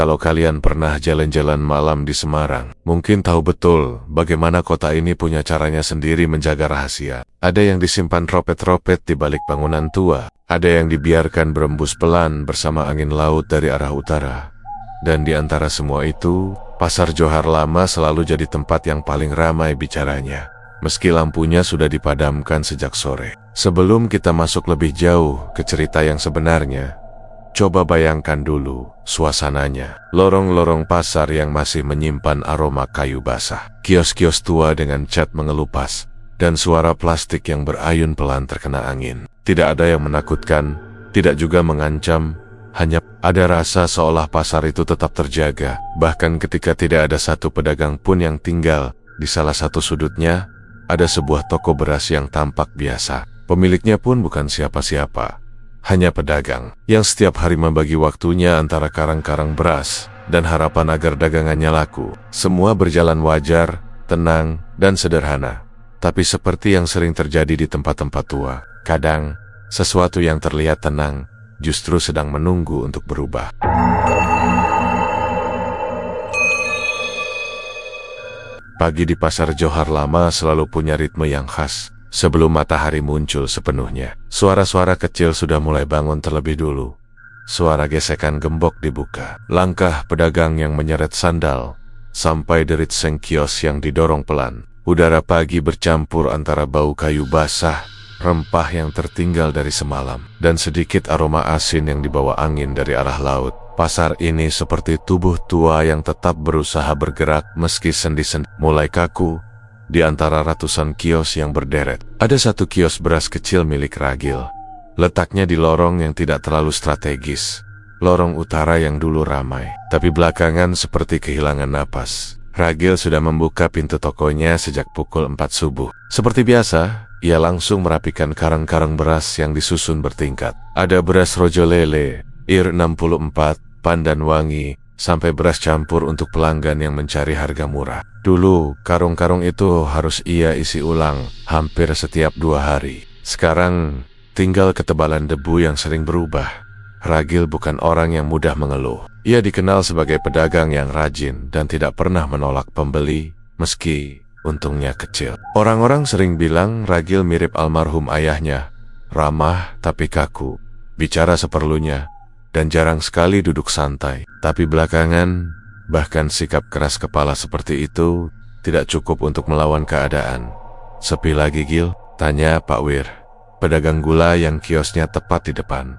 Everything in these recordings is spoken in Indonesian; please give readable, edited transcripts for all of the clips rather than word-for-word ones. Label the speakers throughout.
Speaker 1: Kalau kalian pernah jalan-jalan malam di Semarang, mungkin tahu betul bagaimana kota ini punya caranya sendiri menjaga rahasia. Ada yang disimpan ropet-ropet di balik bangunan tua, ada yang dibiarkan berembus pelan bersama angin laut dari arah utara. Dan di antara semua itu, Pasar Johar Lama selalu jadi tempat yang paling ramai bicaranya. Meski lampunya sudah dipadamkan sejak sore. Sebelum kita masuk lebih jauh ke cerita yang sebenarnya, coba bayangkan dulu suasananya. Lorong-lorong pasar yang masih menyimpan aroma kayu basah. Kios-kios tua dengan cat mengelupas. Dan suara plastik yang berayun pelan terkena angin. Tidak ada yang menakutkan, tidak juga mengancam. Hanya ada rasa seolah pasar itu tetap terjaga. Bahkan ketika tidak ada satu pedagang pun yang tinggal. Di salah satu sudutnya, ada sebuah toko beras yang tampak biasa. Pemiliknya pun bukan siapa-siapa. Hanya pedagang yang setiap hari membagi waktunya antara karang-karang beras dan harapan agar dagangannya laku. Semua berjalan wajar, tenang, dan sederhana. Tapi seperti yang sering terjadi di tempat-tempat tua, kadang sesuatu yang terlihat tenang justru sedang menunggu untuk berubah. Pagi di Pasar Johar Lama selalu punya ritme yang khas. Sebelum matahari muncul sepenuhnya, suara-suara kecil sudah mulai bangun terlebih dulu. Suara gesekan gembok dibuka, langkah pedagang yang menyeret sandal, sampai derit seng kios yang didorong pelan. Udara pagi bercampur antara bau kayu basah, rempah yang tertinggal dari semalam, dan sedikit aroma asin yang dibawa angin dari arah laut. Pasar ini seperti tubuh tua yang tetap berusaha bergerak meski sendi-sendi mulai kaku. Di antara ratusan kios yang berderet, ada satu kios beras kecil milik Ragil. Letaknya di lorong yang tidak terlalu strategis. Lorong utara yang dulu ramai, tapi belakangan seperti kehilangan napas. Ragil sudah membuka pintu tokonya sejak pukul 4 subuh. Seperti biasa, ia langsung merapikan karang-karang beras yang disusun bertingkat. Ada beras rojo lele, IR 64, pandan wangi, sampai beras campur untuk pelanggan yang mencari harga murah. Dulu, karung-karung itu harus ia isi ulang hampir setiap 2 hari. Sekarang, tinggal ketebalan debu yang sering berubah. Ragil bukan orang yang mudah mengeluh. Ia dikenal sebagai pedagang yang rajin dan tidak pernah menolak pembeli, meski untungnya kecil. Orang-orang sering bilang Ragil mirip almarhum ayahnya, ramah tapi kaku, bicara seperlunya, dan jarang sekali duduk santai. Tapi belakangan, bahkan sikap keras kepala seperti itu tidak cukup untuk melawan keadaan. Sepi lagi, Gil? Tanya Pak Wir, pedagang gula yang kiosnya tepat di depan.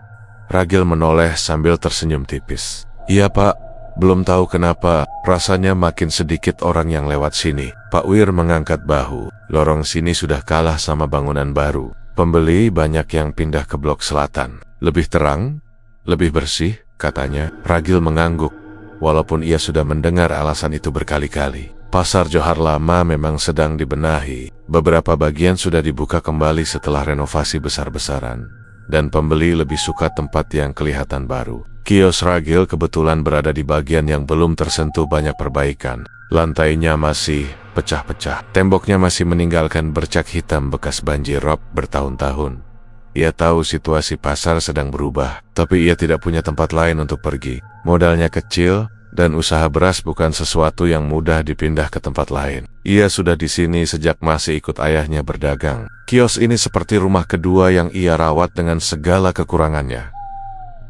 Speaker 1: Ragil menoleh sambil tersenyum tipis. Iya Pak, belum tahu kenapa, rasanya makin sedikit orang yang lewat sini. Pak Wir mengangkat bahu. Lorong sini sudah kalah sama bangunan baru. Pembeli banyak yang pindah ke blok selatan. Lebih terang, lebih bersih, katanya. Ragil mengangguk, walaupun ia sudah mendengar alasan itu berkali-kali. Pasar Johar Lama memang sedang dibenahi. Beberapa bagian sudah dibuka kembali setelah renovasi besar-besaran. Dan pembeli lebih suka tempat yang kelihatan baru. Kios Ragil kebetulan berada di bagian yang belum tersentuh banyak perbaikan. Lantainya masih pecah-pecah. Temboknya masih meninggalkan bercak hitam bekas banjir rob bertahun-tahun. Ia tahu situasi pasar sedang berubah, tapi ia tidak punya tempat lain untuk pergi. Modalnya kecil, dan usaha beras bukan sesuatu yang mudah dipindah ke tempat lain. Ia sudah di sini sejak masih ikut ayahnya berdagang. Kios ini seperti rumah kedua yang ia rawat dengan segala kekurangannya.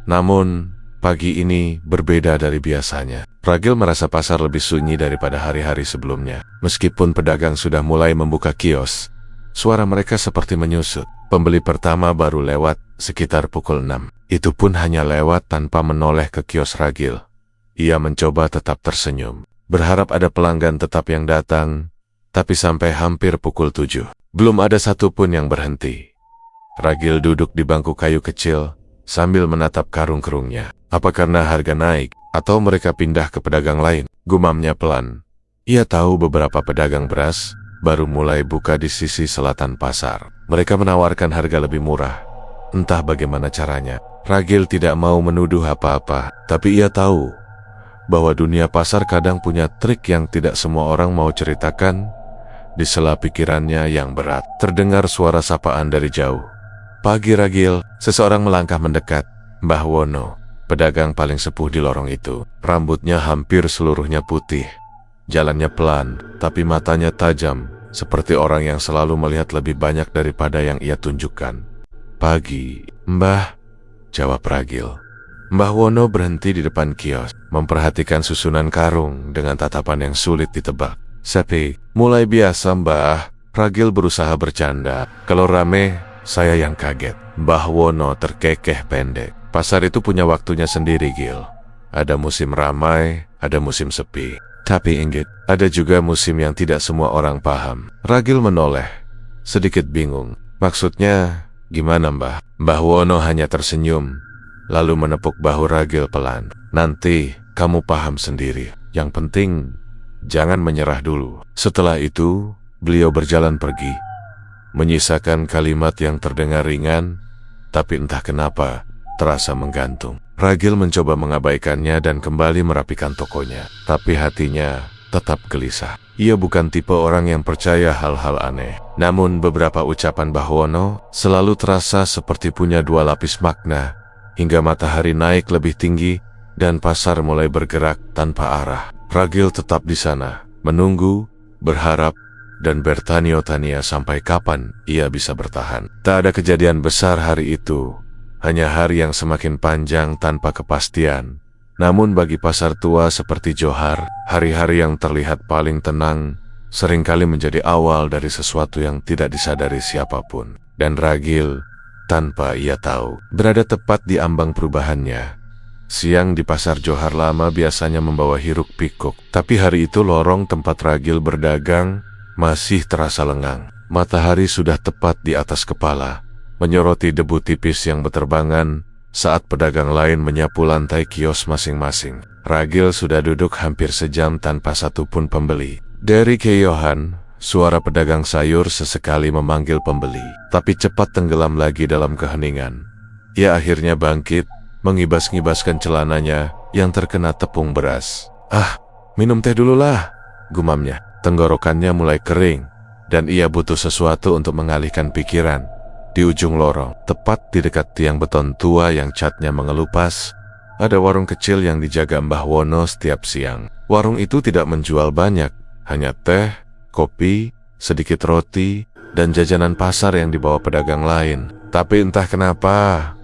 Speaker 1: Namun, pagi ini berbeda dari biasanya. Ragil merasa pasar lebih sunyi daripada hari-hari sebelumnya. Meskipun pedagang sudah mulai membuka kios, suara mereka seperti menyusut. Pembeli pertama baru lewat sekitar pukul 6. Itu pun hanya lewat tanpa menoleh ke kios Ragil. Ia mencoba tetap tersenyum, berharap ada pelanggan tetap yang datang, tapi sampai hampir pukul 7, belum ada satupun yang berhenti. Ragil duduk di bangku kayu kecil, sambil menatap karung-karungnya. Apa karena harga naik, atau mereka pindah ke pedagang lain? Gumamnya pelan. Ia tahu beberapa pedagang beras baru mulai buka di sisi selatan pasar. Mereka menawarkan harga lebih murah. Entah bagaimana caranya. Ragil tidak mau menuduh apa-apa, tapi ia tahu bahwa dunia pasar kadang punya trik yang tidak semua orang mau ceritakan. Di sela pikirannya yang berat, terdengar suara sapaan dari jauh. Pagi Ragil, seseorang melangkah mendekat. Mbah Wono, pedagang paling sepuh di lorong itu. Rambutnya hampir seluruhnya putih. Jalannya pelan, tapi matanya tajam, seperti orang yang selalu melihat lebih banyak daripada yang ia tunjukkan. "Pagi, Mbah," jawab Ragil. Mbah Wono berhenti di depan kios, memperhatikan susunan karung dengan tatapan yang sulit ditebak. "Sepi, mulai biasa, Mbah." Ragil berusaha bercanda. "Kalau rame, saya yang kaget." Mbah Wono terkekeh pendek. "Pasar itu punya waktunya sendiri, Gil. Ada musim ramai, ada musim sepi. Tapi ingat, ada juga musim yang tidak semua orang paham." Ragil menoleh, sedikit bingung. "Maksudnya gimana, Mbah?" Mbah Wono hanya tersenyum, lalu menepuk bahu Ragil pelan. "Nanti kamu paham sendiri. Yang penting, jangan menyerah dulu." Setelah itu, beliau berjalan pergi, menyisakan kalimat yang terdengar ringan, tapi entah kenapa terasa menggantung. Ragil mencoba mengabaikannya dan kembali merapikan tokonya, tapi hatinya tetap gelisah. Ia bukan tipe orang yang percaya hal-hal aneh. Namun beberapa ucapan Mbah Wono selalu terasa seperti punya dua lapis makna, hingga matahari naik lebih tinggi dan pasar mulai bergerak tanpa arah. Ragil tetap di sana, menunggu, berharap, dan bertanya-tanya sampai kapan ia bisa bertahan. Tak ada kejadian besar hari itu, hanya hari yang semakin panjang tanpa kepastian. Namun bagi pasar tua seperti Johar, hari-hari yang terlihat paling tenang seringkali menjadi awal dari sesuatu yang tidak disadari siapapun. Dan Ragil, tanpa ia tahu, berada tepat di ambang perubahannya. Siang di pasar Johar lama biasanya membawa hiruk pikuk, tapi hari itu lorong tempat Ragil berdagang masih terasa lengang. Matahari sudah tepat di atas kepala, menyoroti debu tipis yang berterbangan saat pedagang lain menyapu lantai kios masing-masing. Ragil sudah duduk hampir sejam tanpa satupun pembeli. Dari keyohan, suara pedagang sayur sesekali memanggil pembeli, tapi cepat tenggelam lagi dalam keheningan. Ia akhirnya bangkit, mengibas-ngibaskan celananya yang terkena tepung beras. "Ah, minum teh dululah," gumamnya. Tenggorokannya mulai kering, dan ia butuh sesuatu untuk mengalihkan pikiran. Di ujung lorong, tepat di dekat tiang beton tua yang catnya mengelupas, ada warung kecil yang dijaga Mbah Wono setiap siang. Warung itu tidak menjual banyak, hanya teh, kopi, sedikit roti, dan jajanan pasar yang dibawa pedagang lain. Tapi entah kenapa,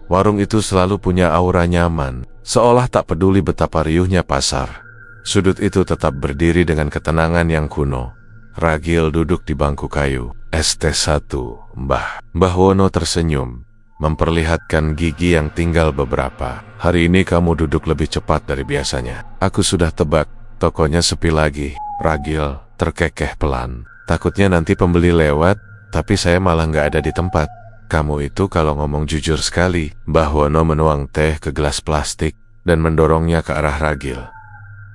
Speaker 1: warung itu selalu punya aura nyaman, seolah tak peduli betapa riuhnya pasar. Sudut itu tetap berdiri dengan ketenangan yang kuno. Ragil duduk di bangku kayu. "ST1, Mbah." Mbah Wono tersenyum, memperlihatkan gigi yang tinggal beberapa. "Hari ini kamu duduk lebih cepat dari biasanya. Aku sudah tebak, tokonya sepi lagi." Ragil terkekeh pelan. "Takutnya nanti pembeli lewat, tapi saya malah nggak ada di tempat." "Kamu itu kalau ngomong jujur sekali." Mbah Wono menuang teh ke gelas plastik dan mendorongnya ke arah Ragil.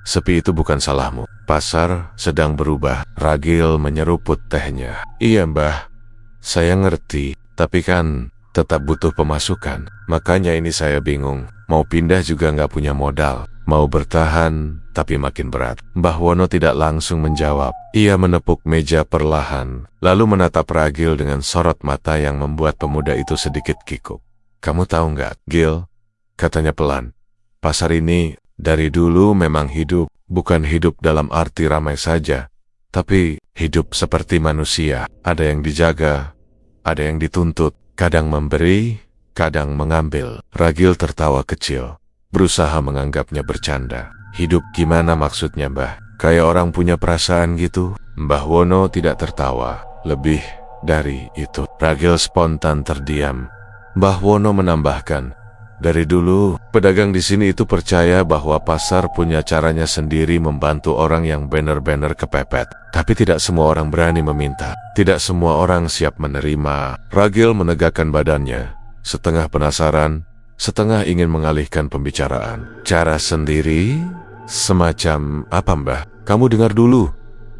Speaker 1: "Sepi itu bukan salahmu. Pasar sedang berubah." Ragil menyeruput tehnya. "Iya, Mbah. Saya ngerti, tapi kan tetap butuh pemasukan. Makanya ini saya bingung. Mau pindah juga nggak punya modal. Mau bertahan, tapi makin berat." Mbah Wono tidak langsung menjawab. Ia menepuk meja perlahan, lalu menatap Ragil dengan sorot mata yang membuat pemuda itu sedikit kikuk. "Kamu tahu nggak, Gil?" katanya pelan. "Pasar ini dari dulu memang hidup, bukan hidup dalam arti ramai saja, tapi hidup seperti manusia. Ada yang dijaga, ada yang dituntut, kadang memberi, kadang mengambil." Ragil tertawa kecil, berusaha menganggapnya bercanda. "Hidup gimana maksudnya, Mbah? Kayak orang punya perasaan gitu?" Mbah Wono tidak tertawa. "Lebih dari itu." Ragil spontan terdiam. Mbah Wono menambahkan, "Dari dulu, pedagang di sini itu percaya bahwa pasar punya caranya sendiri membantu orang yang benar-benar kepepet. Tapi tidak semua orang berani meminta. Tidak semua orang siap menerima." Ragil menegakkan badannya, setengah penasaran, setengah ingin mengalihkan pembicaraan. "Cara sendiri? Semacam apa, Mbah? Kamu dengar dulu,"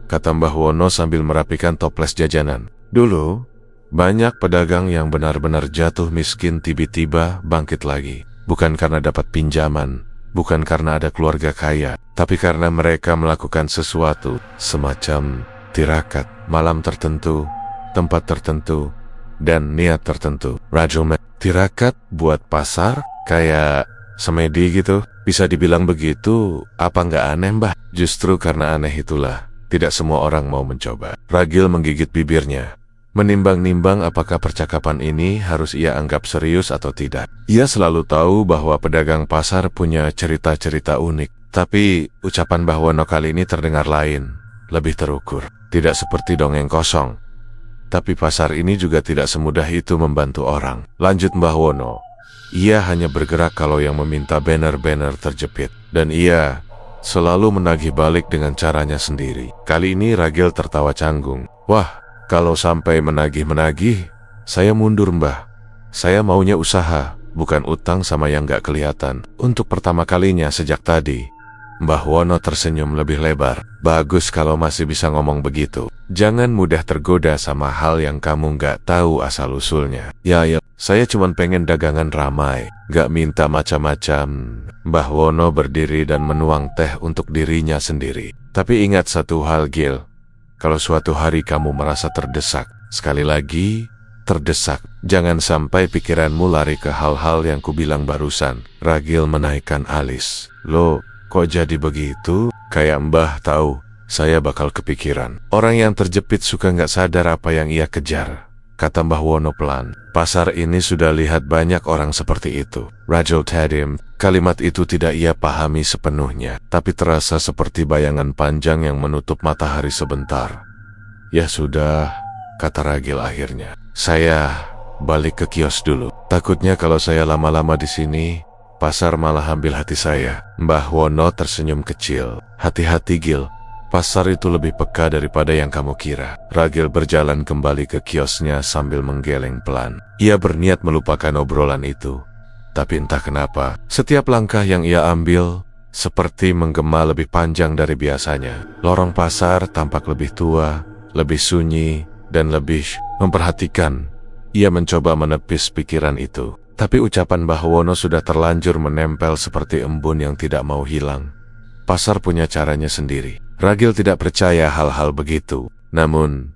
Speaker 1: kata Mbah Wono sambil merapikan toples jajanan. "Dulu, banyak pedagang yang benar-benar jatuh miskin tiba-tiba bangkit lagi. Bukan karena dapat pinjaman, bukan karena ada keluarga kaya, tapi karena mereka melakukan sesuatu semacam tirakat, malam tertentu, tempat tertentu, dan niat tertentu." "Rajulme, tirakat buat pasar? Kayak Semedi gitu, bisa dibilang begitu, apa nggak aneh Mbah? Justru karena aneh itulah, tidak semua orang mau mencoba. Ragil menggigit bibirnya, menimbang-nimbang apakah percakapan ini harus ia anggap serius atau tidak. Ia selalu tahu bahwa pedagang pasar punya cerita-cerita unik, tapi ucapan Mbah Wono kali ini terdengar lain, lebih terukur. Tidak seperti dongeng kosong. Tapi pasar ini juga tidak semudah itu membantu orang. Lanjut Mbah Wono. Ia hanya bergerak kalau yang meminta banner-banner terjepit. Dan ia selalu menagih balik dengan caranya sendiri. Kali ini Ragil tertawa canggung. Wah, kalau sampai menagih-menagih, saya mundur Mbah. Saya maunya usaha, bukan utang sama yang gak kelihatan. Untuk pertama kalinya sejak tadi, Mbah Wono tersenyum lebih lebar. Bagus kalau masih bisa ngomong begitu. Jangan mudah tergoda sama hal yang kamu gak tahu asal-usulnya. Ya, saya cuma pengen dagangan ramai, gak minta macam-macam. Mbah Wono berdiri dan menuang teh untuk dirinya sendiri. Tapi ingat satu hal Gil, kalau suatu hari kamu merasa terdesak, sekali lagi, terdesak, jangan sampai pikiranmu lari ke hal-hal yang kubilang barusan. Ragil menaikkan alis. Loh, kok jadi begitu? Kayak Mbah tahu, saya bakal kepikiran. Orang yang terjepit suka nggak sadar apa yang ia kejar, kata Mbah Wono pelan. Pasar ini sudah lihat banyak orang seperti itu. Ragil terdiam. Kalimat itu tidak ia pahami sepenuhnya, tapi terasa seperti bayangan panjang yang menutup matahari sebentar. Ya sudah, kata Ragil akhirnya. Saya balik ke kios dulu. Takutnya kalau saya lama-lama di sini, pasar malah ambil hati saya. Mbah Wono tersenyum kecil. Hati-hati Gil, pasar itu lebih peka daripada yang kamu kira. Ragil berjalan kembali ke kiosnya sambil menggeleng pelan. Ia berniat melupakan obrolan itu. Tapi entah kenapa, setiap langkah yang ia ambil seperti menggema lebih panjang dari biasanya. Lorong pasar tampak lebih tua, lebih sunyi, dan lebih memperhatikan. Ia mencoba menepis pikiran itu. Tapi ucapan Mbah Wono sudah terlanjur menempel seperti embun yang tidak mau hilang. Pasar punya caranya sendiri. Ragil tidak percaya hal-hal begitu. Namun,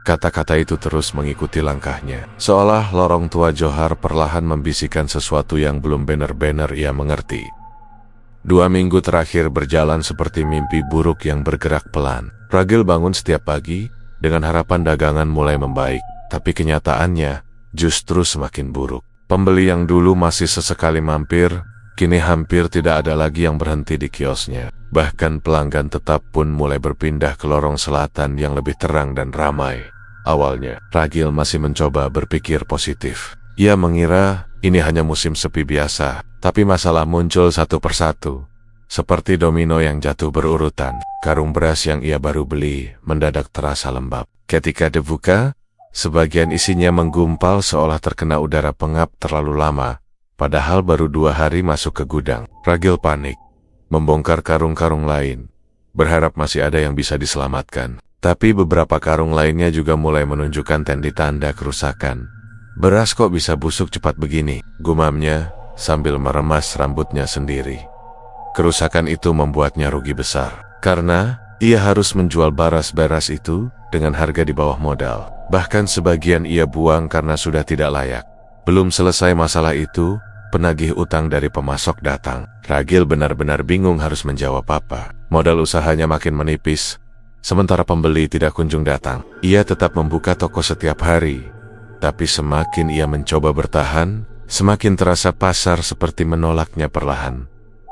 Speaker 1: kata-kata itu terus mengikuti langkahnya. Seolah lorong tua Johar perlahan membisikkan sesuatu yang belum benar-benar ia mengerti. 2 minggu terakhir berjalan seperti mimpi buruk yang bergerak pelan. Ragil bangun setiap pagi dengan harapan dagangan mulai membaik. Tapi kenyataannya justru semakin buruk. Pembeli yang dulu masih sesekali mampir, kini hampir tidak ada lagi yang berhenti di kiosnya. Bahkan pelanggan tetap pun mulai berpindah ke lorong selatan yang lebih terang dan ramai. Awalnya, Ragil masih mencoba berpikir positif. Ia mengira ini hanya musim sepi biasa, tapi masalah muncul satu persatu. Seperti domino yang jatuh berurutan, karung beras yang ia baru beli mendadak terasa lembab. Ketika dibuka, sebagian isinya menggumpal seolah terkena udara pengap terlalu lama, padahal baru 2 hari masuk ke gudang. Ragil panik, membongkar karung-karung lain, berharap masih ada yang bisa diselamatkan. Tapi beberapa karung lainnya juga mulai menunjukkan tanda kerusakan. Beras kok bisa busuk cepat begini, gumamnya sambil meremas rambutnya sendiri. Kerusakan itu membuatnya rugi besar, karena ia harus menjual beras itu dengan harga di bawah modal. Bahkan sebagian ia buang karena sudah tidak layak. Belum selesai masalah itu, penagih utang dari pemasok datang. Ragil benar-benar bingung harus menjawab apa. Modal usahanya makin menipis, sementara pembeli tidak kunjung datang. Ia tetap membuka toko setiap hari, tapi semakin ia mencoba bertahan, semakin terasa pasar seperti menolaknya perlahan.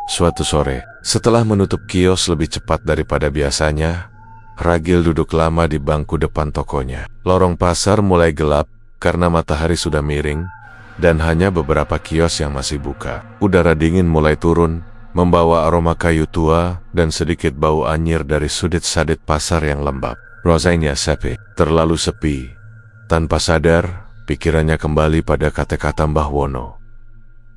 Speaker 1: Suatu sore, setelah menutup kios lebih cepat daripada biasanya, Ragil duduk lama di bangku depan tokonya. Lorong pasar mulai gelap karena matahari sudah miring, dan hanya beberapa kios yang masih buka. Udara dingin mulai turun, membawa aroma kayu tua dan sedikit bau anyir dari sudut-sadut pasar yang lembab. Rasanya sepi, terlalu sepi. Tanpa sadar, pikirannya kembali pada kata-kata Mbah Wono.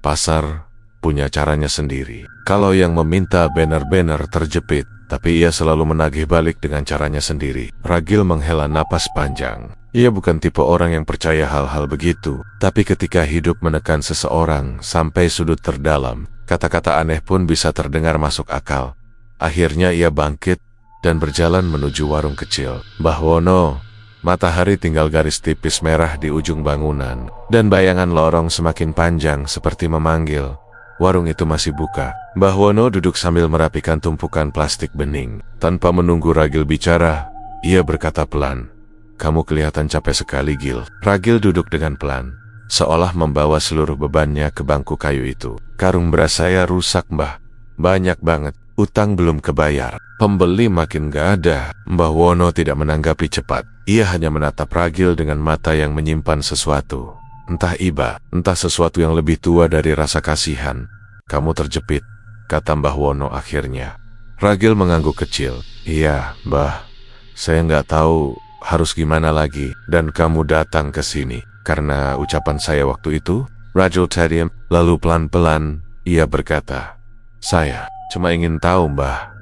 Speaker 1: Pasar punya caranya sendiri. Kalau yang meminta banner-banner terjepit, tapi ia selalu menagih balik dengan caranya sendiri. Ragil menghela napas panjang. Ia bukan tipe orang yang percaya hal-hal begitu, tapi ketika hidup menekan seseorang sampai sudut terdalam, kata-kata aneh pun bisa terdengar masuk akal. Akhirnya ia bangkit dan berjalan menuju warung kecil. Mbah Wono, matahari tinggal garis tipis merah di ujung bangunan, dan bayangan lorong semakin panjang seperti memanggil. warung itu masih buka. Mbah Wono duduk sambil merapikan tumpukan plastik bening. Tanpa menunggu Ragil bicara, ia berkata pelan, "Kamu kelihatan capek sekali, Gil." Ragil duduk dengan pelan, seolah membawa seluruh bebannya ke bangku kayu itu. "Karung beras saya rusak, Mbah. Banyak banget. Utang belum kebayar. Pembeli makin gak ada." Mbah Wono tidak menanggapi cepat. Ia hanya menatap Ragil dengan mata yang menyimpan sesuatu. Entah iba, entah sesuatu yang lebih tua dari rasa kasihan. "Kamu terjepit," kata Mbah Wono akhirnya. Ragil mengangguk kecil. "Iya, Mbah. Saya nggak tahu harus gimana lagi. Dan kamu datang ke sini karena ucapan saya waktu itu?" Ragil terdiam, lalu pelan-pelan ia berkata, "Saya cuma ingin tahu, Mbah.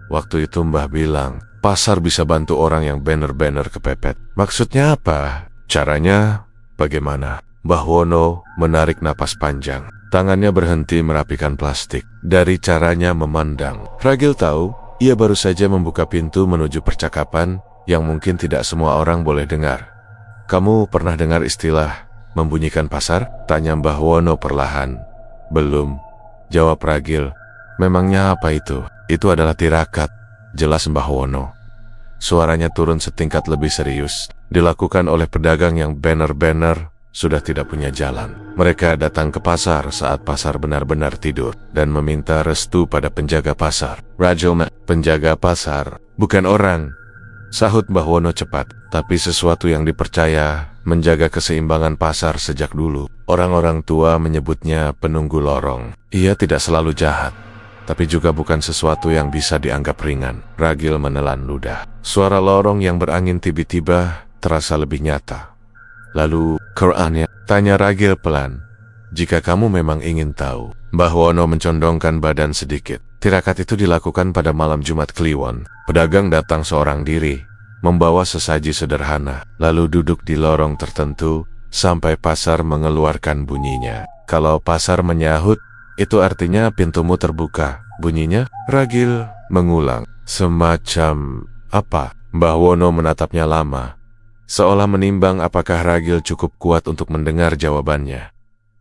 Speaker 1: Waktu itu Mbah bilang, pasar bisa bantu orang yang banner-banner kepepet. Maksudnya apa? Caranya bagaimana?" Mbah Wono menarik napas panjang. Tangannya berhenti merapikan plastik. Dari caranya memandang, Ragil tahu ia baru saja membuka pintu menuju percakapan yang mungkin tidak semua orang boleh dengar. "Kamu pernah dengar istilah membunyikan pasar?" tanya Mbah Wono perlahan. "Belum," jawab Ragil. "Memangnya apa itu?" "Itu adalah tirakat," jelas Mbah Wono. Suaranya turun setingkat lebih serius. "Dilakukan oleh pedagang yang banner-banner sudah tidak punya jalan. Mereka datang ke pasar saat pasar benar-benar tidur dan meminta restu pada penjaga pasar." "Ragil, penjaga pasar, bukan orang," sahut Mbah Wono cepat. "Tapi sesuatu yang dipercaya menjaga keseimbangan pasar sejak dulu. Orang-orang tua menyebutnya penunggu lorong. Ia tidak selalu jahat, tapi juga bukan sesuatu yang bisa dianggap ringan." Ragil menelan ludah. Suara lorong yang berangin tiba-tiba terasa lebih nyata. "Lalu Qurannya?" tanya Ragil pelan. "Jika kamu memang ingin tahu." Mbah Wono mencondongkan badan sedikit. "Tirakat itu dilakukan pada malam Jumat Kliwon. Pedagang datang seorang diri, membawa sesaji sederhana, lalu duduk di lorong tertentu sampai pasar mengeluarkan bunyinya. Kalau pasar menyahut, itu artinya pintumu terbuka. Bunyinya?" Ragil mengulang. "Semacam apa?" Mbah Wono menatapnya lama, seolah menimbang apakah Ragil cukup kuat untuk mendengar jawabannya.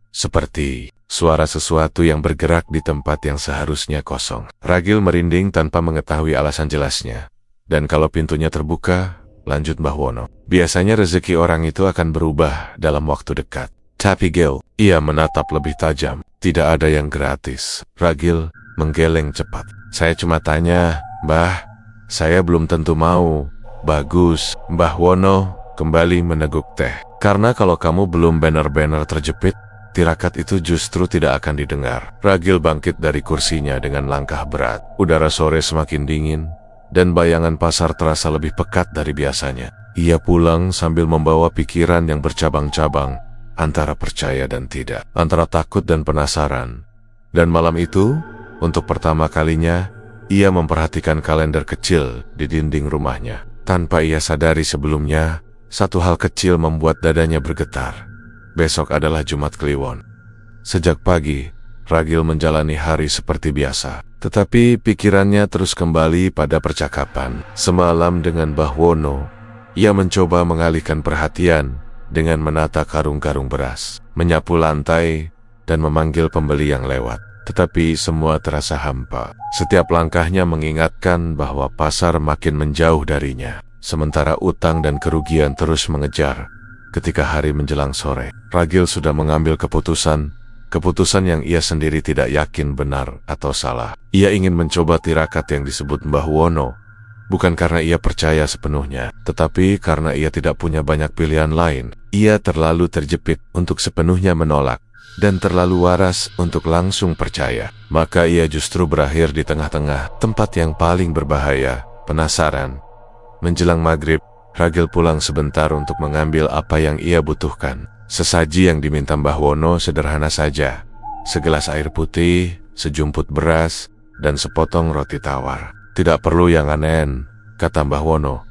Speaker 1: Seperti suara sesuatu yang bergerak di tempat yang seharusnya kosong. Ragil merinding tanpa mengetahui alasan jelasnya. "Dan kalau pintunya terbuka," lanjut Mbah Wono, "biasanya rezeki orang itu akan berubah dalam waktu dekat." "Tapi Gil," ia menatap lebih tajam, "tidak ada yang gratis." Ragil menggeleng cepat. "Saya cuma tanya, Mbah. Saya belum tentu mau." "Bagus." Mbah Wono kembali meneguk teh. "Karena kalau kamu belum banner-banner terjepit, tirakat itu justru tidak akan didengar." Ragil bangkit dari kursinya dengan langkah berat. Udara sore semakin dingin, dan bayangan pasar terasa lebih pekat dari biasanya. Ia pulang sambil membawa pikiran yang bercabang-cabang, antara percaya dan tidak, antara takut dan penasaran. Dan malam itu, untuk pertama kalinya, ia memperhatikan kalender kecil di dinding rumahnya. Tanpa ia sadari sebelumnya, satu hal kecil membuat dadanya bergetar. Besok adalah Jumat Kliwon. Sejak pagi, Ragil menjalani hari seperti biasa. Tetapi pikirannya terus kembali pada percakapan semalam dengan Mbah Wono. Ia mencoba mengalihkan perhatian dengan menata karung-karung beras, menyapu lantai, dan memanggil pembeli yang lewat. Tetapi semua terasa hampa. Setiap langkahnya mengingatkan bahwa pasar makin menjauh darinya. Sementara utang dan kerugian terus mengejar. Ketika hari menjelang sore, Ragil sudah mengambil keputusan yang ia sendiri tidak yakin benar atau salah. Ia ingin mencoba tirakat yang disebut Mbah Wono, bukan karena ia percaya sepenuhnya, tetapi karena ia tidak punya banyak pilihan lain. Ia terlalu terjepit untuk sepenuhnya menolak, dan terlalu waras untuk langsung percaya. Maka ia justru berakhir di tengah-tengah tempat yang paling berbahaya, penasaran. Menjelang maghrib, Ragil pulang sebentar untuk mengambil apa yang ia butuhkan. Sesaji yang diminta Mbah Wono sederhana saja. Segelas air putih, sejumput beras, dan sepotong roti tawar. "Tidak perlu yang aneh," kata Mbah Wono.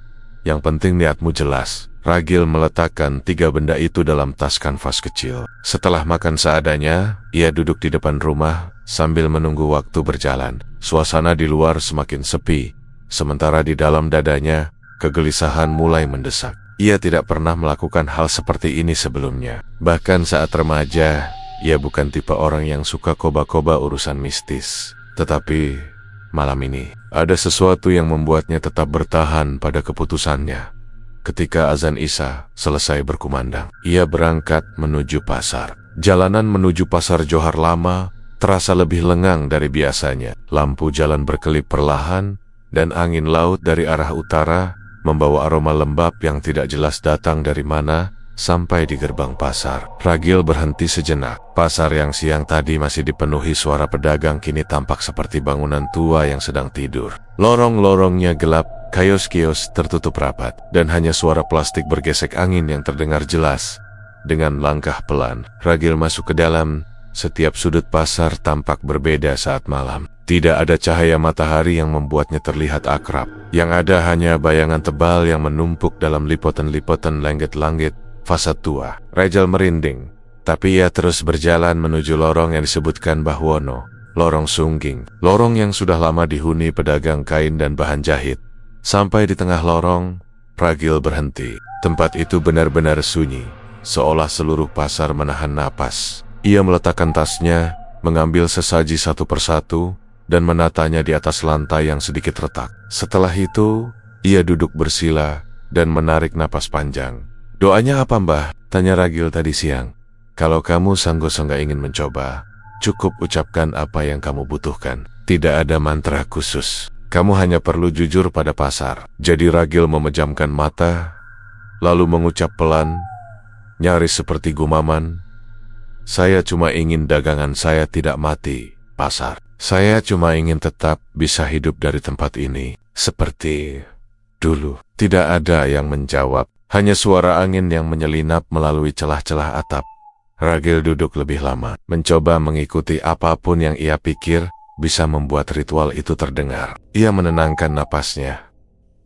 Speaker 1: "Yang penting niatmu jelas." Ragil meletakkan 3 benda itu dalam tas kanvas kecil. Setelah makan seadanya, ia duduk di depan rumah sambil menunggu waktu berjalan. Suasana di luar semakin sepi, sementara di dalam dadanya, kegelisahan mulai mendesak. Ia tidak pernah melakukan hal seperti ini sebelumnya. Bahkan saat remaja, Ia bukan tipe orang yang suka koba-koba urusan mistis. Tetapi malam ini ada sesuatu yang membuatnya tetap bertahan pada keputusannya. Ketika azan Isya selesai berkumandang, ia berangkat menuju pasar. Jalanan menuju pasar Johar Lama terasa lebih lengang dari biasanya. Lampu jalan berkelip perlahan, dan angin laut dari arah utara membawa aroma lembab yang tidak jelas datang dari mana. Sampai di gerbang pasar, Ragil berhenti sejenak. Pasar yang siang tadi masih dipenuhi suara pedagang kini tampak seperti bangunan tua yang sedang tidur. Lorong-lorongnya gelap, kios-kios tertutup rapat, dan hanya suara plastik bergesek angin yang terdengar jelas. Dengan langkah pelan, Ragil masuk ke dalam. Setiap sudut pasar tampak berbeda saat malam. Tidak ada cahaya matahari yang membuatnya terlihat akrab. Yang ada hanya bayangan tebal yang menumpuk dalam lipotan-lipotan langit-langit fasad tua. Ragil merinding, tapi ia terus berjalan menuju lorong yang disebutkan Bahwono, lorong Sungging, lorong yang sudah lama dihuni pedagang kain dan bahan jahit. Sampai di tengah lorong, Ragil berhenti. Tempat itu benar-benar sunyi, seolah seluruh pasar menahan napas. Ia meletakkan tasnya, mengambil sesaji satu persatu, dan menatanya di atas lantai yang sedikit retak. Setelah itu, ia duduk bersila dan menarik napas panjang. "Doanya apa, Mbah?" tanya Ragil tadi siang. "Kalau kamu sanggup-sanggup ingin mencoba, cukup ucapkan apa yang kamu butuhkan. Tidak ada mantra khusus. Kamu hanya perlu jujur pada pasar." Jadi Ragil memejamkan mata, lalu mengucap pelan, nyaris seperti gumaman, "Saya cuma ingin dagangan saya tidak mati, pasar. Saya cuma ingin tetap bisa hidup dari tempat ini, seperti dulu." Tidak ada yang menjawab. Hanya suara angin yang menyelinap melalui celah-celah atap. Ragil duduk lebih lama, mencoba mengikuti apapun yang ia pikir bisa membuat ritual itu terdengar. Ia menenangkan napasnya,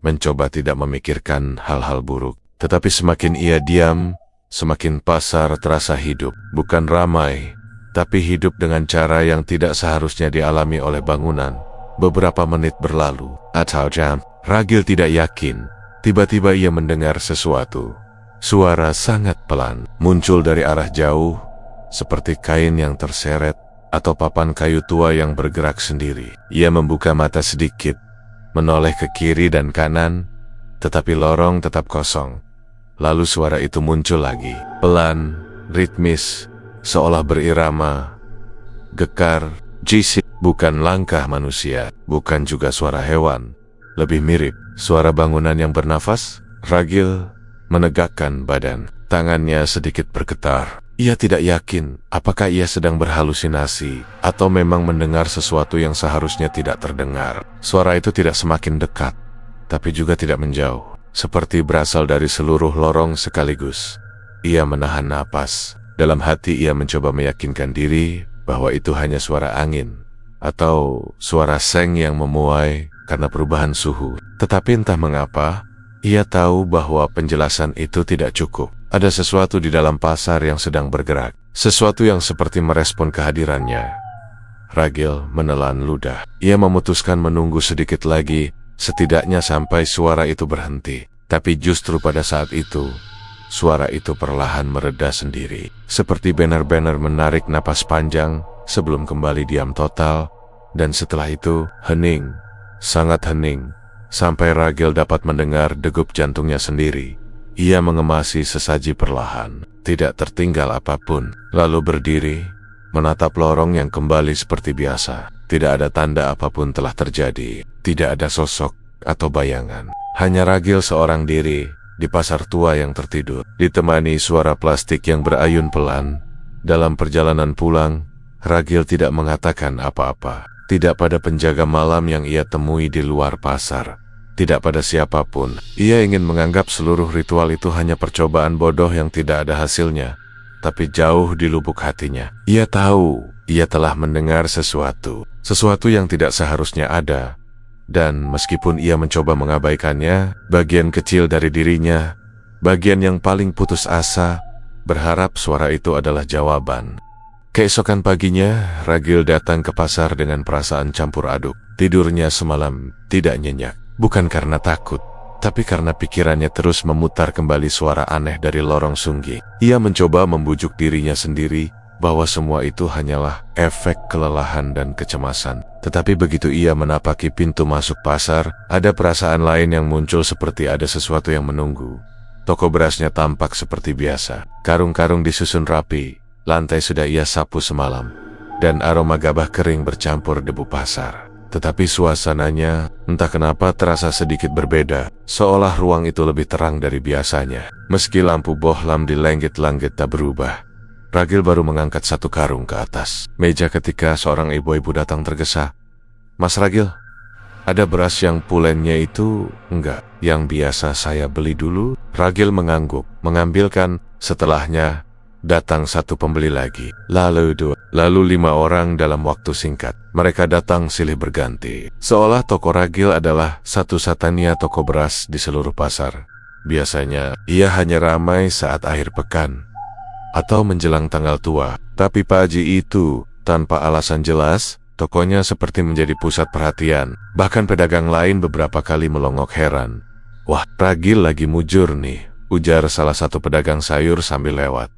Speaker 1: mencoba tidak memikirkan hal-hal buruk. Tetapi semakin ia diam, semakin pasar terasa hidup. Bukan ramai, tapi hidup dengan cara yang tidak seharusnya dialami oleh bangunan. Beberapa menit berlalu, atau jam, Ragil tidak yakin. Tiba-tiba ia mendengar sesuatu. Suara sangat pelan, muncul dari arah jauh, seperti kain yang terseret, atau papan kayu tua yang bergerak sendiri. Ia membuka mata sedikit, menoleh ke kiri dan kanan, tetapi lorong tetap kosong. Lalu suara itu muncul lagi, pelan, ritmis, seolah berirama, gekar, jisik. Bukan langkah manusia, bukan juga suara hewan. Lebih mirip suara bangunan yang bernafas. Ragil menegakkan badan, tangannya sedikit bergetar. Ia tidak yakin apakah ia sedang berhalusinasi atau memang mendengar sesuatu yang seharusnya tidak terdengar. Suara itu tidak semakin dekat, tapi juga tidak menjauh, seperti berasal dari seluruh lorong sekaligus. Ia menahan napas. Dalam hati ia mencoba meyakinkan diri bahwa itu hanya suara angin atau suara seng yang memuai karena perubahan suhu. Tetapi entah mengapa, ia tahu bahwa penjelasan itu tidak cukup. Ada sesuatu di dalam pasar yang sedang bergerak, sesuatu yang seperti merespon kehadirannya. Ragil menelan ludah. Ia memutuskan menunggu sedikit lagi, setidaknya sampai suara itu berhenti. Tapi justru pada saat itu, suara itu perlahan mereda sendiri, seperti benar-benar menarik napas panjang sebelum kembali diam total. Dan setelah itu, hening, sangat hening, sampai Ragil dapat mendengar degup jantungnya sendiri. Ia mengemasi sesaji perlahan, tidak tertinggal apapun, lalu berdiri, menatap lorong yang kembali seperti biasa. Tidak ada tanda apapun telah terjadi, tidak ada sosok atau bayangan. Hanya Ragil seorang diri di pasar tua yang tertidur, ditemani suara plastik yang berayun pelan. Dalam perjalanan pulang, Ragil tidak mengatakan apa-apa. Tidak pada penjaga malam yang ia temui di luar pasar. Tidak pada siapapun. Ia ingin menganggap seluruh ritual itu hanya percobaan bodoh yang tidak ada hasilnya. Tapi jauh di lubuk hatinya, ia tahu ia telah mendengar sesuatu. Sesuatu yang tidak seharusnya ada. Dan meskipun ia mencoba mengabaikannya, bagian kecil dari dirinya, bagian yang paling putus asa, berharap suara itu adalah jawaban. Keesokan paginya, Ragil datang ke pasar dengan perasaan campur aduk. Tidurnya semalam tidak nyenyak, bukan karena takut, tapi karena pikirannya terus memutar kembali suara aneh dari lorong Sunggi. Ia mencoba membujuk dirinya sendiri bahwa semua itu hanyalah efek kelelahan dan kecemasan. Tetapi begitu ia menapaki pintu masuk pasar, ada perasaan lain yang muncul seperti ada sesuatu yang menunggu. Toko berasnya tampak seperti biasa. Karung-karung disusun rapi, lantai sudah ia sapu semalam, dan aroma gabah kering bercampur debu pasar. Tetapi suasananya, entah kenapa terasa sedikit berbeda, seolah ruang itu lebih terang dari biasanya. Meski lampu bohlam di langit-langit tak berubah, Ragil baru mengangkat satu karung ke atas meja ketika seorang ibu-ibu datang tergesa. "Mas Ragil, ada beras yang pulennya itu enggak? Yang biasa saya beli dulu." Ragil mengangguk, mengambilkan. Setelahnya datang satu pembeli lagi, lalu dua, lalu 5 orang dalam waktu singkat. Mereka datang silih berganti, seolah toko Ragil adalah satu-satunya toko beras di seluruh pasar. Biasanya ia hanya ramai saat akhir pekan atau menjelang tanggal tua, tapi pagi itu, tanpa alasan jelas, tokonya seperti menjadi pusat perhatian. Bahkan pedagang lain beberapa kali melongok heran. "Wah, Ragil lagi mujur nih," ujar salah satu pedagang sayur sambil lewat.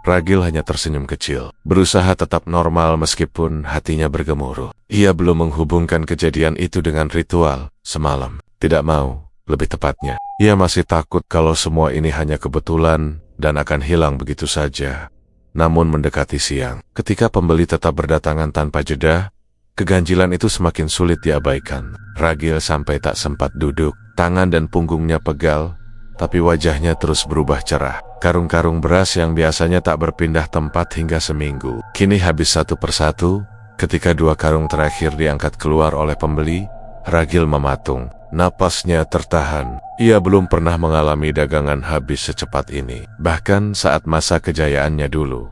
Speaker 1: Ragil hanya tersenyum kecil, berusaha tetap normal meskipun hatinya bergemuruh. Ia belum menghubungkan kejadian itu dengan ritual semalam. Tidak mau, lebih tepatnya, ia masih takut kalau semua ini hanya kebetulan dan akan hilang begitu saja. Namun mendekati siang, ketika pembeli tetap berdatangan tanpa jeda, keganjilan itu semakin sulit diabaikan. Ragil sampai tak sempat duduk, tangan dan punggungnya pegal, tapi wajahnya terus berubah cerah. Karung-karung beras yang biasanya tak berpindah tempat hingga seminggu, kini habis satu persatu. Ketika 2 karung terakhir diangkat keluar oleh pembeli, Ragil mematung. Napasnya tertahan. Ia belum pernah mengalami dagangan habis secepat ini, bahkan saat masa kejayaannya dulu.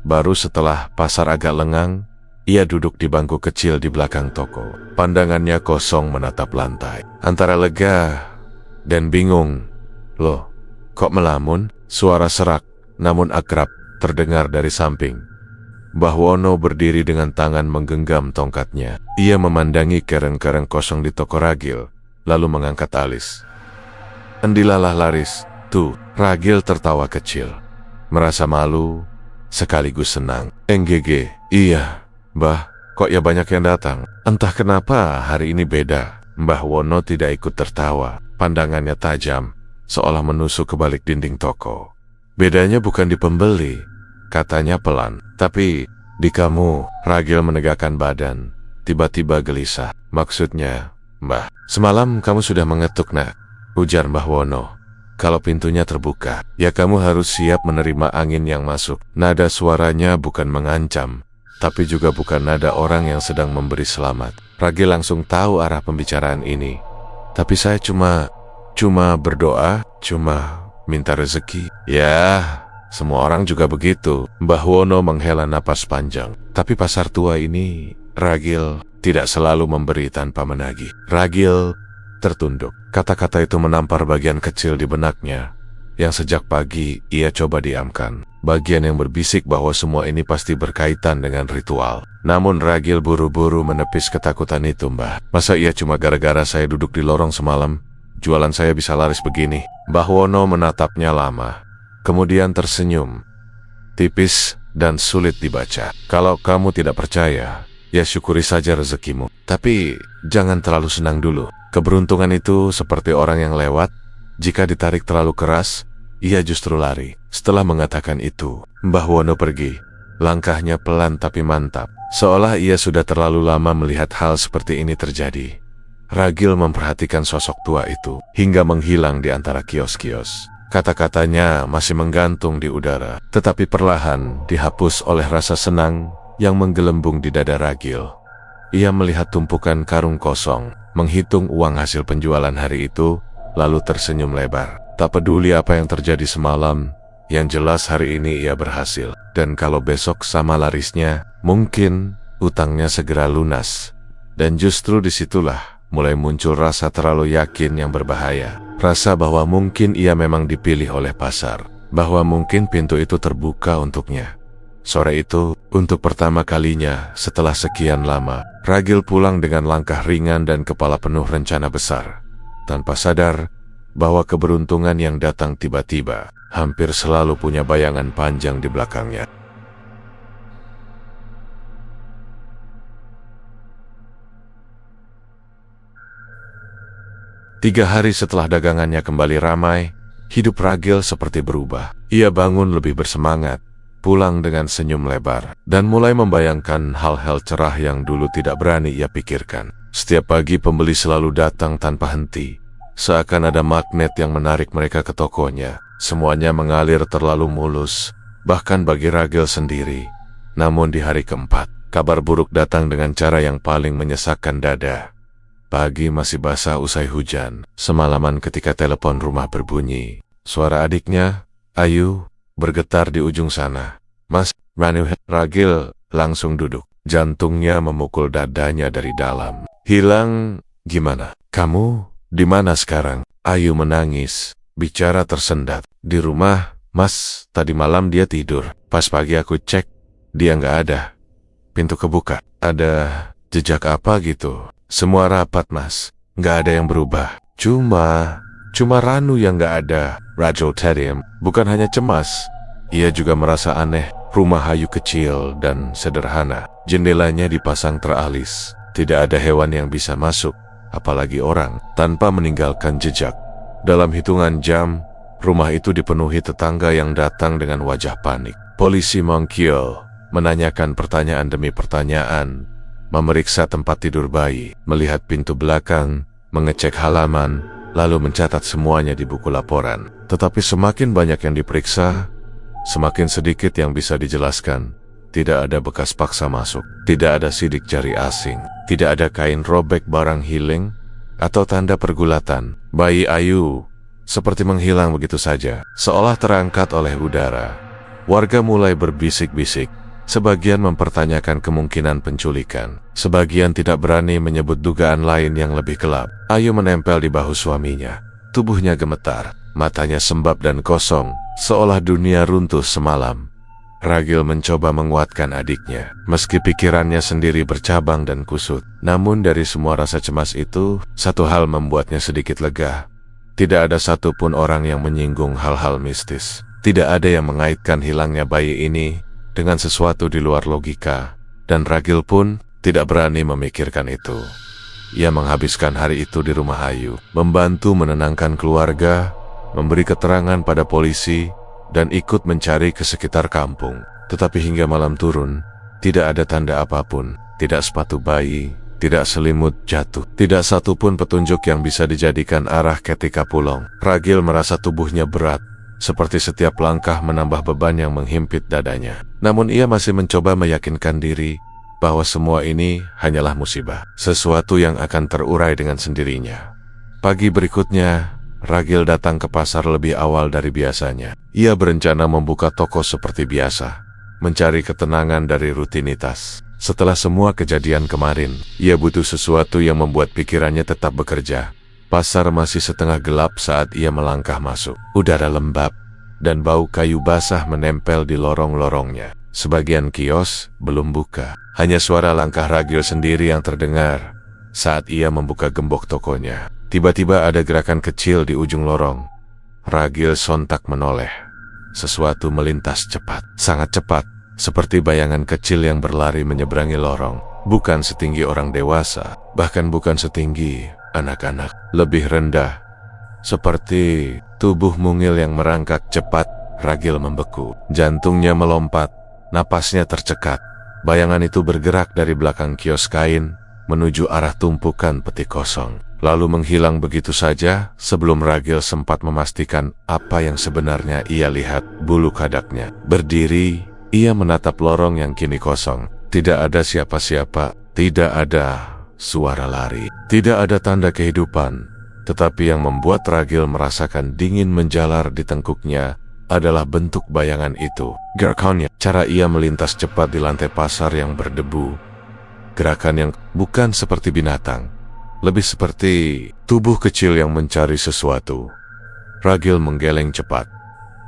Speaker 1: Baru setelah pasar agak lengang, ia duduk di bangku kecil di belakang toko. Pandangannya kosong menatap lantai, antara lega dan bingung. "Loh, kok melamun?" Suara serak, namun akrab, terdengar dari samping. Mbah Wono berdiri dengan tangan menggenggam tongkatnya. Ia memandangi kereng-kereng kosong di toko Ragil, lalu mengangkat alis. "Endilalah laris, tuh." Ragil tertawa kecil, merasa malu, sekaligus senang. "NGG, iya, Mbah, kok ya banyak yang datang?" Entah kenapa hari ini beda. Mbah Wono tidak ikut tertawa, pandangannya tajam, seolah menusuk ke balik dinding toko. "Bedanya bukan di pembeli," katanya pelan, "tapi di kamu." Ragil menegakkan badan, tiba-tiba gelisah. "Maksudnya, Mbah, semalam kamu sudah mengetuk, nak," ujar Mbah Wono. "Kalau pintunya terbuka, ya kamu harus siap menerima angin yang masuk." Nada suaranya bukan mengancam, tapi juga bukan nada orang yang sedang memberi selamat. Ragil langsung tahu arah pembicaraan ini. "Tapi saya cuma berdoa, cuma minta rezeki." "Ya, semua orang juga begitu." Mbah Wono menghela napas panjang. Tapi pasar tua ini, Ragil, tidak selalu memberi tanpa menagih. Ragil tertunduk. Kata-kata itu menampar bagian kecil di benaknya, yang sejak pagi ia coba diamkan. Bagian yang berbisik bahwa semua ini pasti berkaitan dengan ritual. Namun Ragil buru-buru menepis ketakutan itu. "Mbah, masa iya cuma gara-gara saya duduk di lorong semalam, jualan saya bisa laris begini?" Mbah Wono menatapnya lama, kemudian tersenyum, tipis dan sulit dibaca. "Kalau kamu tidak percaya, ya syukuri saja rezekimu. Tapi jangan terlalu senang dulu. Keberuntungan itu seperti orang yang lewat, jika ditarik terlalu keras, ia justru lari." Setelah mengatakan itu, Mbah Wono pergi. Langkahnya pelan tapi mantap, seolah ia sudah terlalu lama melihat hal seperti ini terjadi. Ragil memperhatikan sosok tua itu hingga menghilang di antara kios-kios. Kata-katanya masih menggantung di udara, tetapi perlahan dihapus oleh rasa senang yang menggelembung di dada Ragil. Ia melihat tumpukan karung kosong, menghitung uang hasil penjualan hari itu, lalu tersenyum lebar. Tak peduli apa yang terjadi semalam, yang jelas hari ini ia berhasil. Dan kalau besok sama larisnya, mungkin utangnya segera lunas. Dan justru disitulah mulai muncul rasa terlalu yakin yang berbahaya. Rasa bahwa mungkin ia memang dipilih oleh pasar, bahwa mungkin pintu itu terbuka untuknya. Sore itu, untuk pertama kalinya setelah sekian lama, Ragil pulang dengan langkah ringan dan kepala penuh rencana besar. Tanpa sadar bahwa keberuntungan yang datang tiba-tiba hampir selalu punya bayangan panjang di belakangnya. 3 hari setelah dagangannya kembali ramai, hidup Ragil seperti berubah. Ia bangun lebih bersemangat, pulang dengan senyum lebar, dan mulai membayangkan hal-hal cerah yang dulu tidak berani ia pikirkan. Setiap pagi pembeli selalu datang tanpa henti, seakan ada magnet yang menarik mereka ke tokonya. Semuanya mengalir terlalu mulus, bahkan bagi Ragil sendiri. Namun di hari keempat, kabar buruk datang dengan cara yang paling menyesakkan dada. Pagi masih basah usai hujan. Semalaman ketika telepon rumah berbunyi, suara adiknya, Ayu, bergetar di ujung sana. Mas, Manu. Ragil langsung duduk. Jantungnya memukul dadanya dari dalam. Hilang, gimana? Kamu di mana sekarang? Ayu menangis, bicara tersendat. Di rumah, Mas, tadi malam dia tidur. Pas pagi aku cek, dia nggak ada. Pintu kebuka. Ada jejak apa gitu? Semua rapat, Mas. Nggak ada yang berubah. Cuma Ranu yang nggak ada. Ragil terdiam. Bukan hanya cemas, ia juga merasa aneh. Rumah Ayu kecil dan sederhana. Jendelanya dipasang teralis. Tidak ada hewan yang bisa masuk, apalagi orang, tanpa meninggalkan jejak. Dalam hitungan jam, rumah itu dipenuhi tetangga yang datang dengan wajah panik. Polisi Mongkyo menanyakan pertanyaan demi pertanyaan, memeriksa tempat tidur bayi, melihat pintu belakang, mengecek halaman, lalu mencatat semuanya di buku laporan. Tetapi semakin banyak yang diperiksa, semakin sedikit yang bisa dijelaskan. Tidak ada bekas paksa masuk, tidak ada sidik jari asing, tidak ada kain robek barang healing, atau tanda pergulatan. Bayi Ayu seperti menghilang begitu saja, seolah terangkat oleh udara. Warga mulai berbisik-bisik. Sebagian mempertanyakan kemungkinan penculikan. Sebagian tidak berani menyebut dugaan lain yang lebih gelap. Ayu menempel di bahu suaminya. Tubuhnya gemetar, matanya sembab dan kosong, seolah dunia runtuh semalam. Ragil mencoba menguatkan adiknya, meski pikirannya sendiri bercabang dan kusut. Namun dari semua rasa cemas itu, satu hal membuatnya sedikit lega. Tidak ada satupun orang yang menyinggung hal-hal mistis. Tidak ada yang mengaitkan hilangnya bayi ini dengan sesuatu di luar logika, dan Ragil pun tidak berani memikirkan itu. Ia menghabiskan hari itu di rumah Ayu, membantu menenangkan keluarga, memberi keterangan pada polisi, dan ikut mencari ke sekitar kampung. Tetapi hingga malam turun, tidak ada tanda apapun, tidak sepatu bayi, tidak selimut jatuh, tidak satupun petunjuk yang bisa dijadikan arah ketika pulang. Ragil merasa tubuhnya berat, seperti setiap langkah menambah beban yang menghimpit dadanya. Namun ia masih mencoba meyakinkan diri bahwa semua ini hanyalah musibah, sesuatu yang akan terurai dengan sendirinya. Pagi berikutnya, Ragil datang ke pasar lebih awal dari biasanya. Ia berencana membuka toko seperti biasa, mencari ketenangan dari rutinitas. Setelah semua kejadian kemarin, ia butuh sesuatu yang membuat pikirannya tetap bekerja. Pasar masih setengah gelap saat ia melangkah masuk. Udara lembab dan bau kayu basah menempel di lorong-lorongnya. Sebagian kios belum buka. Hanya suara langkah Ragil sendiri yang terdengar saat ia membuka gembok tokonya. Tiba-tiba ada gerakan kecil di ujung lorong. Ragil sontak menoleh. Sesuatu melintas cepat, sangat cepat, seperti bayangan kecil yang berlari menyeberangi lorong. Bukan setinggi orang dewasa, bahkan bukan setinggi anak-anak, lebih rendah. Seperti tubuh mungil yang merangkak cepat. Ragil membeku. Jantungnya melompat, napasnya tercekat. Bayangan itu bergerak dari belakang kios kain menuju arah tumpukan peti kosong, lalu menghilang begitu saja sebelum Ragil sempat memastikan apa yang sebenarnya ia lihat. Bulu kadaknya berdiri, ia menatap lorong yang kini kosong. Tidak ada siapa-siapa, tidak ada suara lari, tidak ada tanda kehidupan. Tetapi yang membuat Ragil merasakan dingin menjalar di tengkuknya adalah bentuk bayangan itu. Gerakannya, cara ia melintas cepat di lantai pasar yang berdebu. Gerakan yang bukan seperti binatang, lebih seperti tubuh kecil yang mencari sesuatu. Ragil menggeleng cepat,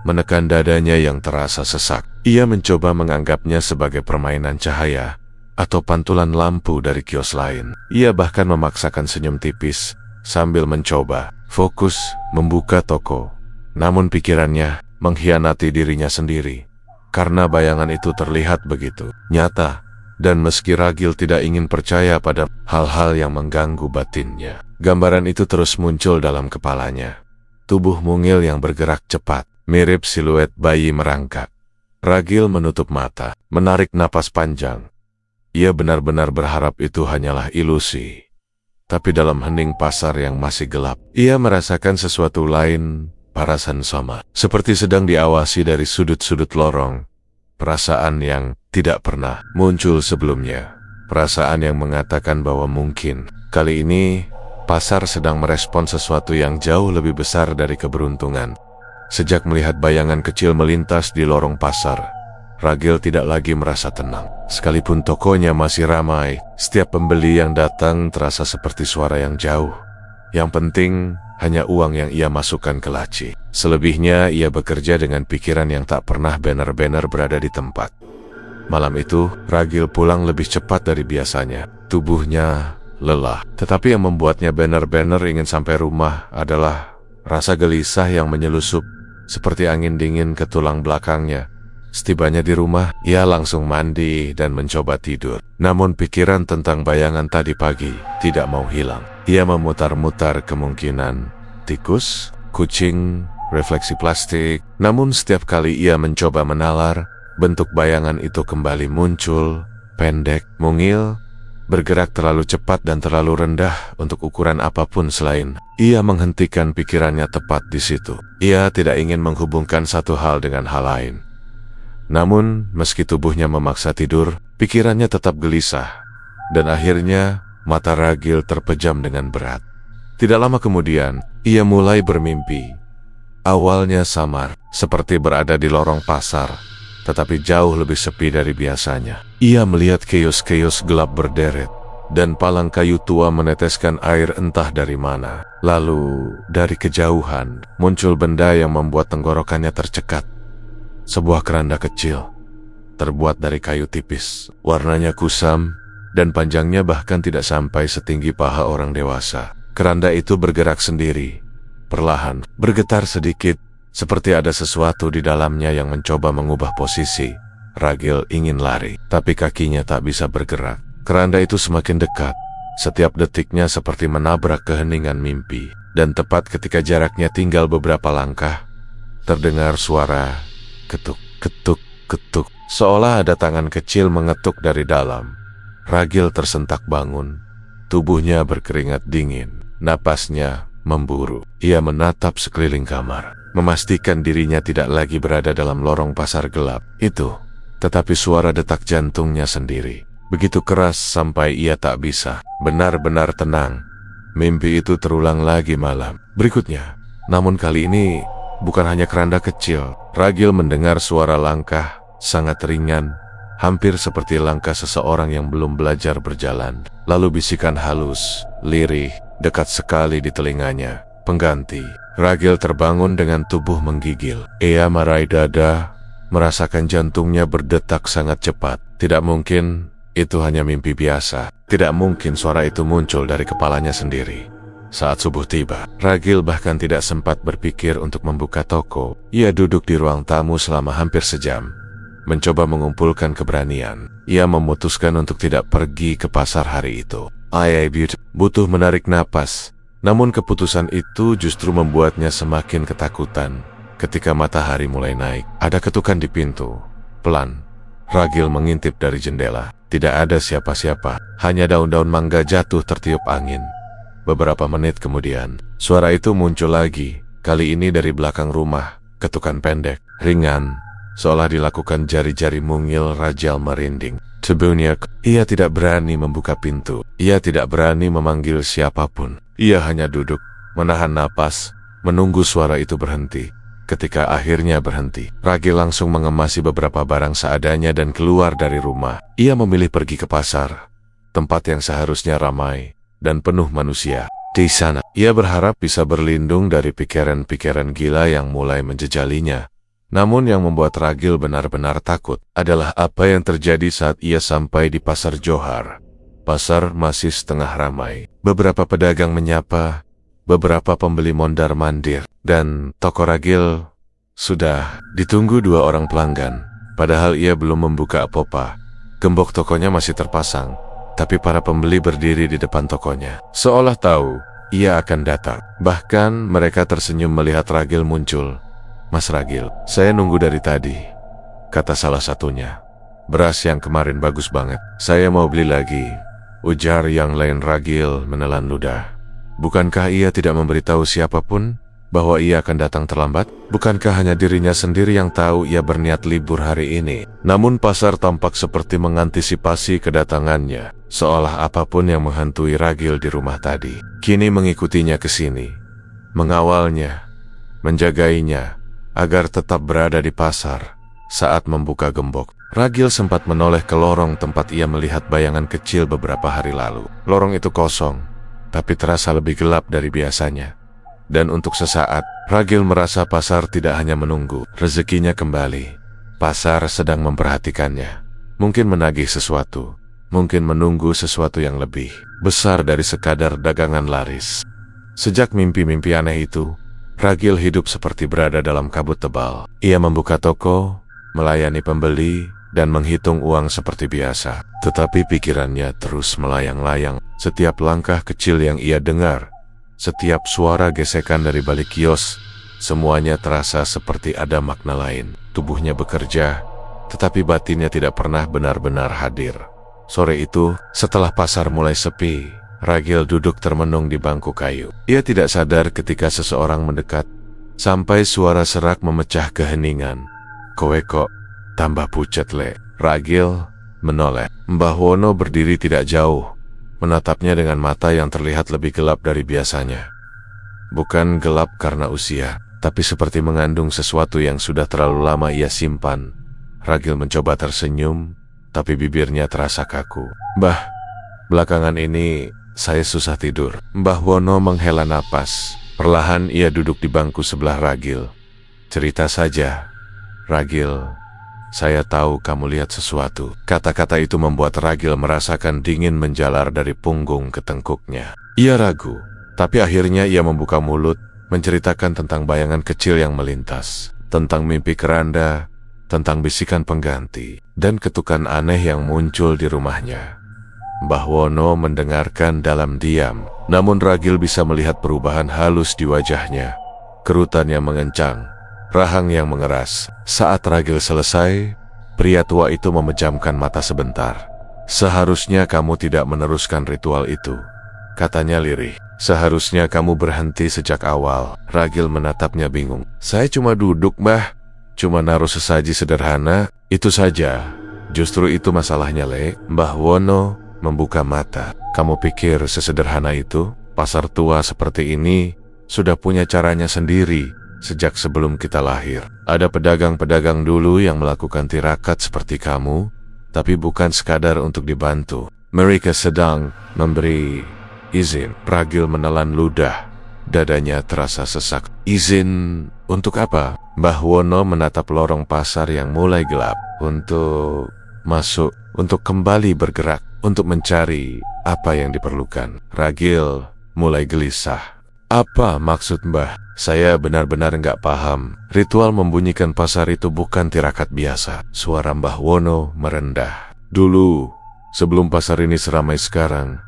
Speaker 1: menekan dadanya yang terasa sesak. Ia mencoba menganggapnya sebagai permainan cahaya atau pantulan lampu dari kios lain. Ia bahkan memaksakan senyum tipis sambil mencoba fokus membuka toko. Namun pikirannya mengkhianati dirinya sendiri, karena bayangan itu terlihat begitu nyata. Dan meski Ragil tidak ingin percaya pada hal-hal yang mengganggu batinnya, Gambaran itu terus muncul dalam kepalanya. Tubuh mungil yang bergerak cepat, mirip siluet bayi merangkak. Ragil menutup mata, menarik napas panjang. Ia benar-benar berharap itu hanyalah ilusi. Tapi dalam hening pasar yang masih gelap, ia merasakan sesuatu lain, perasaan sama. Seperti sedang diawasi dari sudut-sudut lorong. Perasaan yang tidak pernah muncul sebelumnya. Perasaan yang mengatakan bahwa mungkin kali ini pasar sedang merespon sesuatu yang jauh lebih besar dari keberuntungan. Sejak melihat bayangan kecil melintas di lorong pasar, Ragil tidak lagi merasa tenang. Sekalipun tokonya masih ramai, setiap pembeli yang datang terasa seperti suara yang jauh. Yang penting hanya uang yang ia masukkan ke laci. Selebihnya ia bekerja dengan pikiran yang tak pernah benar-benar berada di tempat. Malam itu, Ragil pulang lebih cepat dari biasanya. Tubuhnya lelah, tetapi yang membuatnya benar-benar ingin sampai rumah adalah rasa gelisah yang menyelusup seperti angin dingin ke tulang belakangnya. Setibanya di rumah, ia langsung mandi dan mencoba tidur. Namun pikiran tentang bayangan tadi pagi tidak mau hilang. Ia memutar-mutar kemungkinan tikus, kucing, refleksi plastik. Namun setiap kali ia mencoba menalar, bentuk bayangan itu kembali muncul, pendek, mungil, bergerak terlalu cepat dan terlalu rendah untuk ukuran apapun selain. Ia menghentikan pikirannya tepat di situ. Ia tidak ingin menghubungkan satu hal dengan hal lain. Namun, meski tubuhnya memaksa tidur, pikirannya tetap gelisah. Dan akhirnya, mata Ragil terpejam dengan berat. Tidak lama kemudian, ia mulai bermimpi. Awalnya samar, seperti berada di lorong pasar, tetapi jauh lebih sepi dari biasanya. Ia melihat kios-kios gelap berderet, dan palang kayu tua meneteskan air entah dari mana. Lalu, dari kejauhan, muncul benda yang membuat tenggorokannya tercekat. Sebuah keranda kecil, terbuat dari kayu tipis. Warnanya kusam, dan panjangnya bahkan tidak sampai setinggi paha orang dewasa. Keranda itu bergerak sendiri, perlahan, bergetar sedikit, seperti ada sesuatu di dalamnya yang mencoba mengubah posisi. Ragil ingin lari, tapi kakinya tak bisa bergerak. Keranda itu semakin dekat, setiap detiknya seperti menabrak keheningan mimpi. Dan tepat ketika jaraknya tinggal beberapa langkah, terdengar suara ketuk, ketuk, ketuk. Seolah ada tangan kecil mengetuk dari dalam. Ragil tersentak bangun, tubuhnya berkeringat dingin, napasnya memburu. Ia menatap sekeliling kamar, memastikan dirinya tidak lagi berada dalam lorong pasar gelap itu. Tetapi suara detak jantungnya sendiri begitu keras sampai ia tak bisa benar-benar tenang. Mimpi itu terulang lagi malam berikutnya. Namun kali ini bukan hanya keranda kecil. Ragil mendengar suara langkah sangat ringan, hampir seperti langkah seseorang yang belum belajar berjalan. Lalu bisikan halus, lirih, dekat sekali di telinganya. Pengganti. Ragil terbangun dengan tubuh menggigil. Ia meraih dada, merasakan jantungnya berdetak sangat cepat. Tidak mungkin itu hanya mimpi biasa. Tidak mungkin suara itu muncul dari kepalanya sendiri. Saat subuh tiba, Ragil bahkan tidak sempat berpikir untuk membuka toko. Ia duduk di ruang tamu selama hampir sejam, mencoba mengumpulkan keberanian. Ia memutuskan untuk tidak pergi ke pasar hari itu. Butuh menarik napas. Namun keputusan itu justru membuatnya semakin ketakutan. Ketika matahari mulai naik, ada ketukan di pintu. Pelan, Ragil mengintip dari jendela. Tidak ada siapa-siapa, hanya daun-daun mangga jatuh tertiup angin. Beberapa menit kemudian, suara itu muncul lagi, kali ini dari belakang rumah. Ketukan pendek, ringan, seolah dilakukan jari-jari mungil. Ragil merinding. Tubuhnya, ia tidak berani membuka pintu. Ia tidak berani memanggil siapapun. Ia hanya duduk, menahan napas, menunggu suara itu berhenti. Ketika akhirnya berhenti, Ragil langsung mengemasi beberapa barang seadanya dan keluar dari rumah. Ia memilih pergi ke pasar, tempat yang seharusnya ramai dan penuh manusia. Di sana, ia berharap bisa berlindung dari pikiran-pikiran gila yang mulai menjejalinya. Namun yang membuat Ragil benar-benar takut adalah apa yang terjadi saat ia sampai di pasar Johar. Pasar masih setengah ramai. Beberapa pedagang menyapa, beberapa pembeli mondar-mandir, dan toko Ragil sudah ditunggu 2 orang pelanggan. Padahal ia belum membuka apa-apa. Gembok tokonya masih terpasang, tapi para pembeli berdiri di depan tokonya, seolah tahu ia akan datang. Bahkan mereka tersenyum melihat Ragil muncul. "Mas Ragil, saya nunggu dari tadi," kata salah satunya. "Beras yang kemarin bagus banget. Saya mau beli lagi," ujar yang lain. Ragil menelan ludah. Bukankah ia tidak memberitahu siapapun bahwa ia akan datang terlambat? Bukankah hanya dirinya sendiri yang tahu ia berniat libur hari ini? Namun pasar tampak seperti mengantisipasi kedatangannya, seolah apapun yang menghantui Ragil di rumah tadi kini mengikutinya ke sini, mengawalnya, menjagainya agar tetap berada di pasar. Saat membuka gembok, Ragil sempat menoleh ke lorong tempat ia melihat bayangan kecil beberapa hari lalu. Lorong itu kosong, tapi terasa lebih gelap dari biasanya. Dan untuk sesaat, Ragil merasa pasar tidak hanya menunggu rezekinya kembali. Pasar sedang memperhatikannya. Mungkin menagih sesuatu, mungkin menunggu sesuatu yang lebih besar dari sekadar dagangan laris. Sejak mimpi-mimpi aneh itu, Ragil hidup seperti berada dalam kabut tebal. Ia membuka toko, melayani pembeli, dan menghitung uang seperti biasa. Tetapi pikirannya terus melayang-layang. Setiap langkah kecil yang ia dengar, setiap suara gesekan dari balik kios, semuanya terasa seperti ada makna lain. Tubuhnya bekerja, tetapi batinnya tidak pernah benar-benar hadir. Sore itu, setelah pasar mulai sepi, Ragil duduk termenung di bangku kayu. Ia tidak sadar ketika seseorang mendekat, sampai suara serak memecah keheningan. "Kowe kok tambah pucat, Le?" Ragil menoleh. Mbah Wono berdiri tidak jauh, menatapnya dengan mata yang terlihat lebih gelap dari biasanya. Bukan gelap karena usia, tapi seperti mengandung sesuatu yang sudah terlalu lama ia simpan. Ragil mencoba tersenyum, tapi bibirnya terasa kaku. "Mbah, belakangan ini saya susah tidur." Mbah Wono menghela napas. Perlahan ia duduk di bangku sebelah Ragil. "Cerita saja, Ragil. Saya tahu kamu lihat sesuatu." Kata-kata itu membuat Ragil merasakan dingin menjalar dari punggung ke tengkuknya. Ia ragu, tapi akhirnya ia membuka mulut, menceritakan tentang bayangan kecil yang melintas, tentang mimpi keranda, tentang bisikan pengganti, dan ketukan aneh yang muncul di rumahnya. Mbah Wono mendengarkan dalam diam, namun Ragil bisa melihat perubahan halus di wajahnya. Kerutan yang mengencang, rahang yang mengeras. Saat Ragil selesai, pria tua itu memejamkan mata sebentar. "Seharusnya kamu tidak meneruskan ritual itu," katanya lirih. "Seharusnya kamu berhenti sejak awal." Ragil menatapnya bingung. "Saya cuma duduk, Mbah. Cuma naruh sesaji sederhana, itu saja." "Justru itu masalahnya, Le." Mbah Wono membuka mata. "Kamu pikir sesederhana itu? Pasar tua seperti ini sudah punya caranya sendiri. Sejak sebelum kita lahir, ada pedagang-pedagang dulu yang melakukan tirakat seperti kamu, tapi bukan sekadar untuk dibantu. Mereka sedang memberi izin." Ragil menelan ludah, dadanya terasa sesak. "Izin untuk apa?" Mbah Wono menatap lorong pasar yang mulai gelap. "Untuk masuk, untuk kembali bergerak, untuk mencari apa yang diperlukan." Ragil mulai gelisah. "Apa maksud Mbah? Saya benar-benar nggak paham." "Ritual membunyikan pasar itu bukan tirakat biasa." Suara Mbah Wono merendah. "Dulu, sebelum pasar ini seramai sekarang,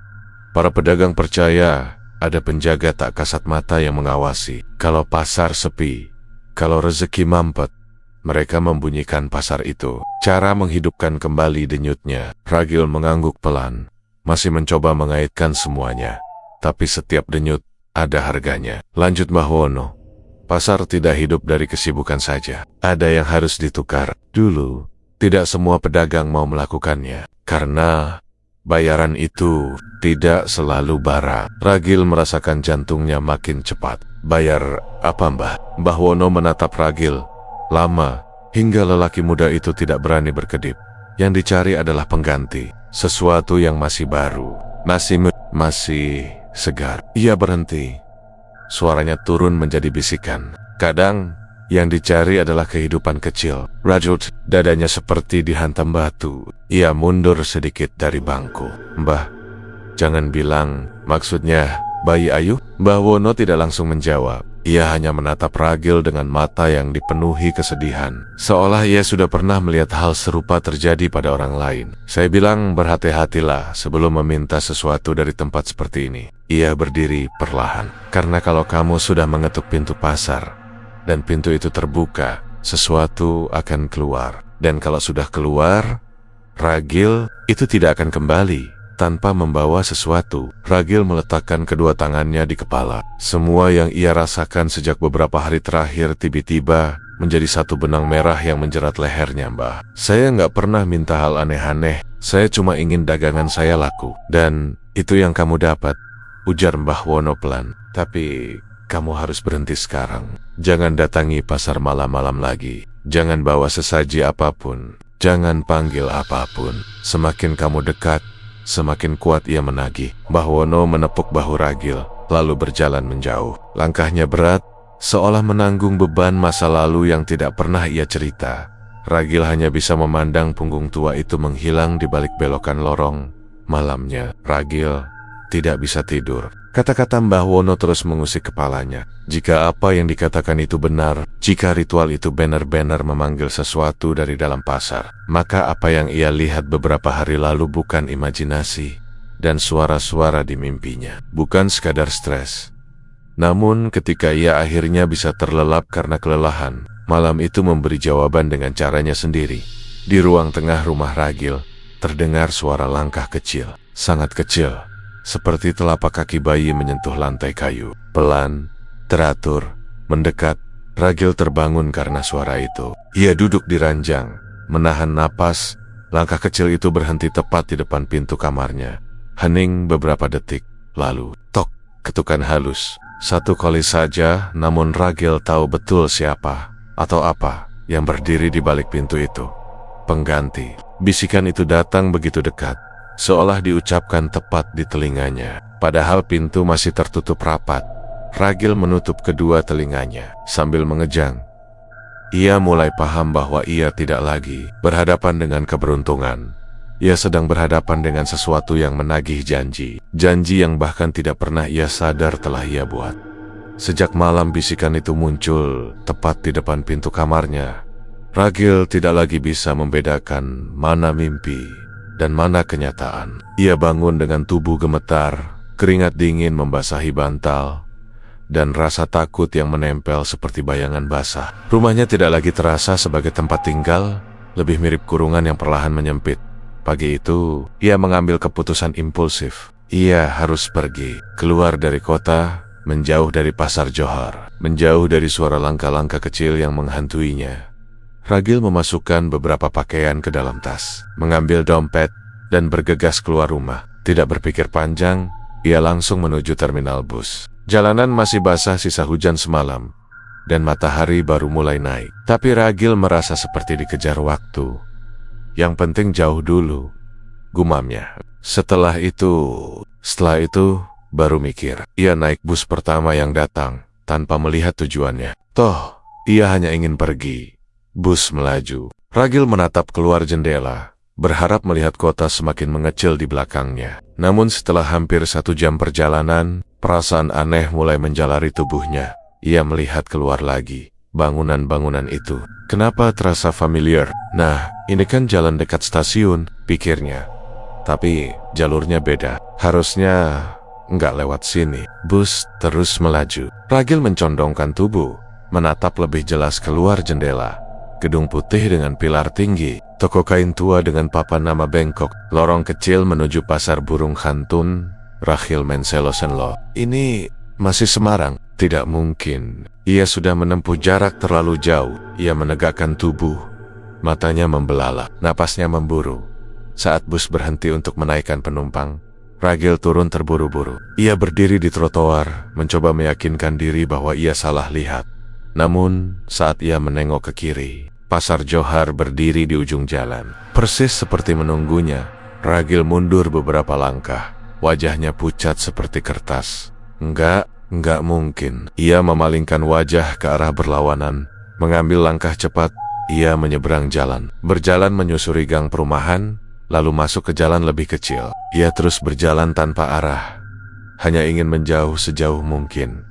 Speaker 1: para pedagang percaya ada penjaga tak kasat mata yang mengawasi. Kalau pasar sepi, kalau rezeki mampet, mereka membunyikan pasar itu." Cara menghidupkan kembali denyutnya. Ragil mengangguk pelan, masih mencoba mengaitkan semuanya. Tapi setiap denyut ada harganya. Lanjut Mbah Wono. "Pasar tidak hidup dari kesibukan saja. Ada yang harus ditukar. Dulu, tidak semua pedagang mau melakukannya, karena bayaran itu tidak selalu bara." Ragil merasakan jantungnya makin cepat. "Bayar apa, Mbah?" Mbah Wono menatap Ragil lama, hingga lelaki muda itu tidak berani berkedip. Yang dicari adalah pengganti, sesuatu yang masih baru, masih segar. Ia berhenti. Suaranya turun menjadi bisikan. "Kadang, yang dicari adalah kehidupan kecil." Ragil, dadanya seperti dihantam batu. Ia mundur sedikit dari bangku. "Mbah, jangan bilang, maksudnya bayi Ayu?" Mbah Wono tidak langsung menjawab. Ia hanya menatap Ragil dengan mata yang dipenuhi kesedihan, seolah ia sudah pernah melihat hal serupa terjadi pada orang lain. Saya bilang berhati-hatilah sebelum meminta sesuatu dari tempat seperti ini. Ia berdiri perlahan, karena kalau kamu sudah mengetuk pintu pasar, dan pintu itu terbuka, sesuatu akan keluar. Dan kalau sudah keluar, Ragil itu tidak akan kembali tanpa membawa sesuatu. Ragil meletakkan kedua tangannya di kepala. Semua yang ia rasakan sejak beberapa hari terakhir tiba-tiba menjadi satu benang merah yang menjerat lehernya. Mbah, saya nggak pernah minta hal aneh-aneh. Saya cuma ingin dagangan saya laku. Dan itu yang kamu dapat, ujar Mbah Wono pelan. Tapi kamu harus berhenti sekarang. Jangan datangi pasar malam-malam lagi. Jangan bawa sesaji apapun. Jangan panggil apapun. Semakin kamu dekat, semakin kuat ia menagih. Mbah Wono menepuk bahu Ragil, lalu berjalan menjauh. Langkahnya berat, seolah menanggung beban masa lalu yang tidak pernah ia cerita. Ragil hanya bisa memandang punggung tua itu menghilang di balik belokan lorong. Malamnya, Ragil tidak bisa tidur. Kata-kata Mbah Wono terus mengusik kepalanya. Jika apa yang dikatakan itu benar, jika ritual itu benar-benar memanggil sesuatu dari dalam pasar, maka apa yang ia lihat beberapa hari lalu bukan imajinasi, dan suara-suara di mimpinya bukan sekadar stres. Namun ketika ia akhirnya bisa terlelap karena kelelahan, malam itu memberi jawaban dengan caranya sendiri. Di ruang tengah rumah Ragil, terdengar suara langkah kecil, sangat kecil, seperti telapak kaki bayi menyentuh lantai kayu. Pelan, teratur, mendekat. Ragil terbangun karena suara itu. Ia duduk di ranjang, menahan napas. Langkah kecil itu berhenti tepat di depan pintu kamarnya. Hening beberapa detik, lalu tok, ketukan halus. Satu kali saja, namun Ragil tahu betul siapa atau apa yang berdiri di balik pintu itu. Pengganti. Bisikan itu datang begitu dekat, seolah diucapkan tepat di telinganya. Padahal pintu masih tertutup rapat. Ragil menutup kedua telinganya sambil mengejang. Ia mulai paham bahwa ia tidak lagi berhadapan dengan keberuntungan. Ia sedang berhadapan dengan sesuatu yang menagih janji. Janji yang bahkan tidak pernah ia sadar telah ia buat. Sejak malam bisikan itu muncul tepat di depan pintu kamarnya, Ragil tidak lagi bisa membedakan mana mimpi dan mana kenyataan. Ia bangun dengan tubuh gemetar, keringat dingin membasahi bantal, dan rasa takut yang menempel seperti bayangan basah. Rumahnya tidak lagi terasa sebagai tempat tinggal, lebih mirip kurungan yang perlahan menyempit. Pagi itu, ia mengambil keputusan impulsif. Ia harus pergi, keluar dari kota, menjauh dari pasar Johar, menjauh dari suara langkah-langkah kecil yang menghantuinya. Ragil memasukkan beberapa pakaian ke dalam tas, mengambil dompet, dan bergegas keluar rumah. Tidak berpikir panjang, ia langsung menuju terminal bus. Jalanan masih basah sisa hujan semalam, dan matahari baru mulai naik. Tapi Ragil merasa seperti dikejar waktu. Yang penting jauh dulu, gumamnya. Setelah itu, baru mikir. Ia naik bus pertama yang datang, tanpa melihat tujuannya. Toh, ia hanya ingin pergi. Bus melaju. Ragil menatap keluar jendela, berharap melihat kota semakin mengecil di belakangnya. Namun setelah hampir 1 jam perjalanan, perasaan aneh mulai menjalari tubuhnya. Ia melihat keluar lagi. Bangunan-bangunan itu, kenapa terasa familiar? Nah, ini kan jalan dekat stasiun, pikirnya. Tapi jalurnya beda. Harusnya nggak lewat sini. Bus terus melaju. Ragil mencondongkan tubuh, menatap lebih jelas keluar jendela. Gedung putih dengan pilar tinggi, toko kain tua dengan papan nama bengkok, lorong kecil menuju pasar burung Khantun, Rachil Menselo Senlo. Ini masih Semarang? Tidak mungkin. Ia sudah menempuh jarak terlalu jauh. Ia menegakkan tubuh, matanya membelalak, napasnya memburu. Saat bus berhenti untuk menaikkan penumpang, Ragil turun terburu-buru. Ia berdiri di trotoar, mencoba meyakinkan diri bahwa ia salah lihat. Namun, saat ia menengok ke kiri, pasar Johar berdiri di ujung jalan. Persis seperti menunggunya, Ragil mundur beberapa langkah. Wajahnya pucat seperti kertas. Enggak mungkin. Ia memalingkan wajah ke arah berlawanan. Mengambil langkah cepat, ia menyeberang jalan. Berjalan menyusuri gang perumahan, lalu masuk ke jalan lebih kecil. Ia terus berjalan tanpa arah, hanya ingin menjauh sejauh mungkin.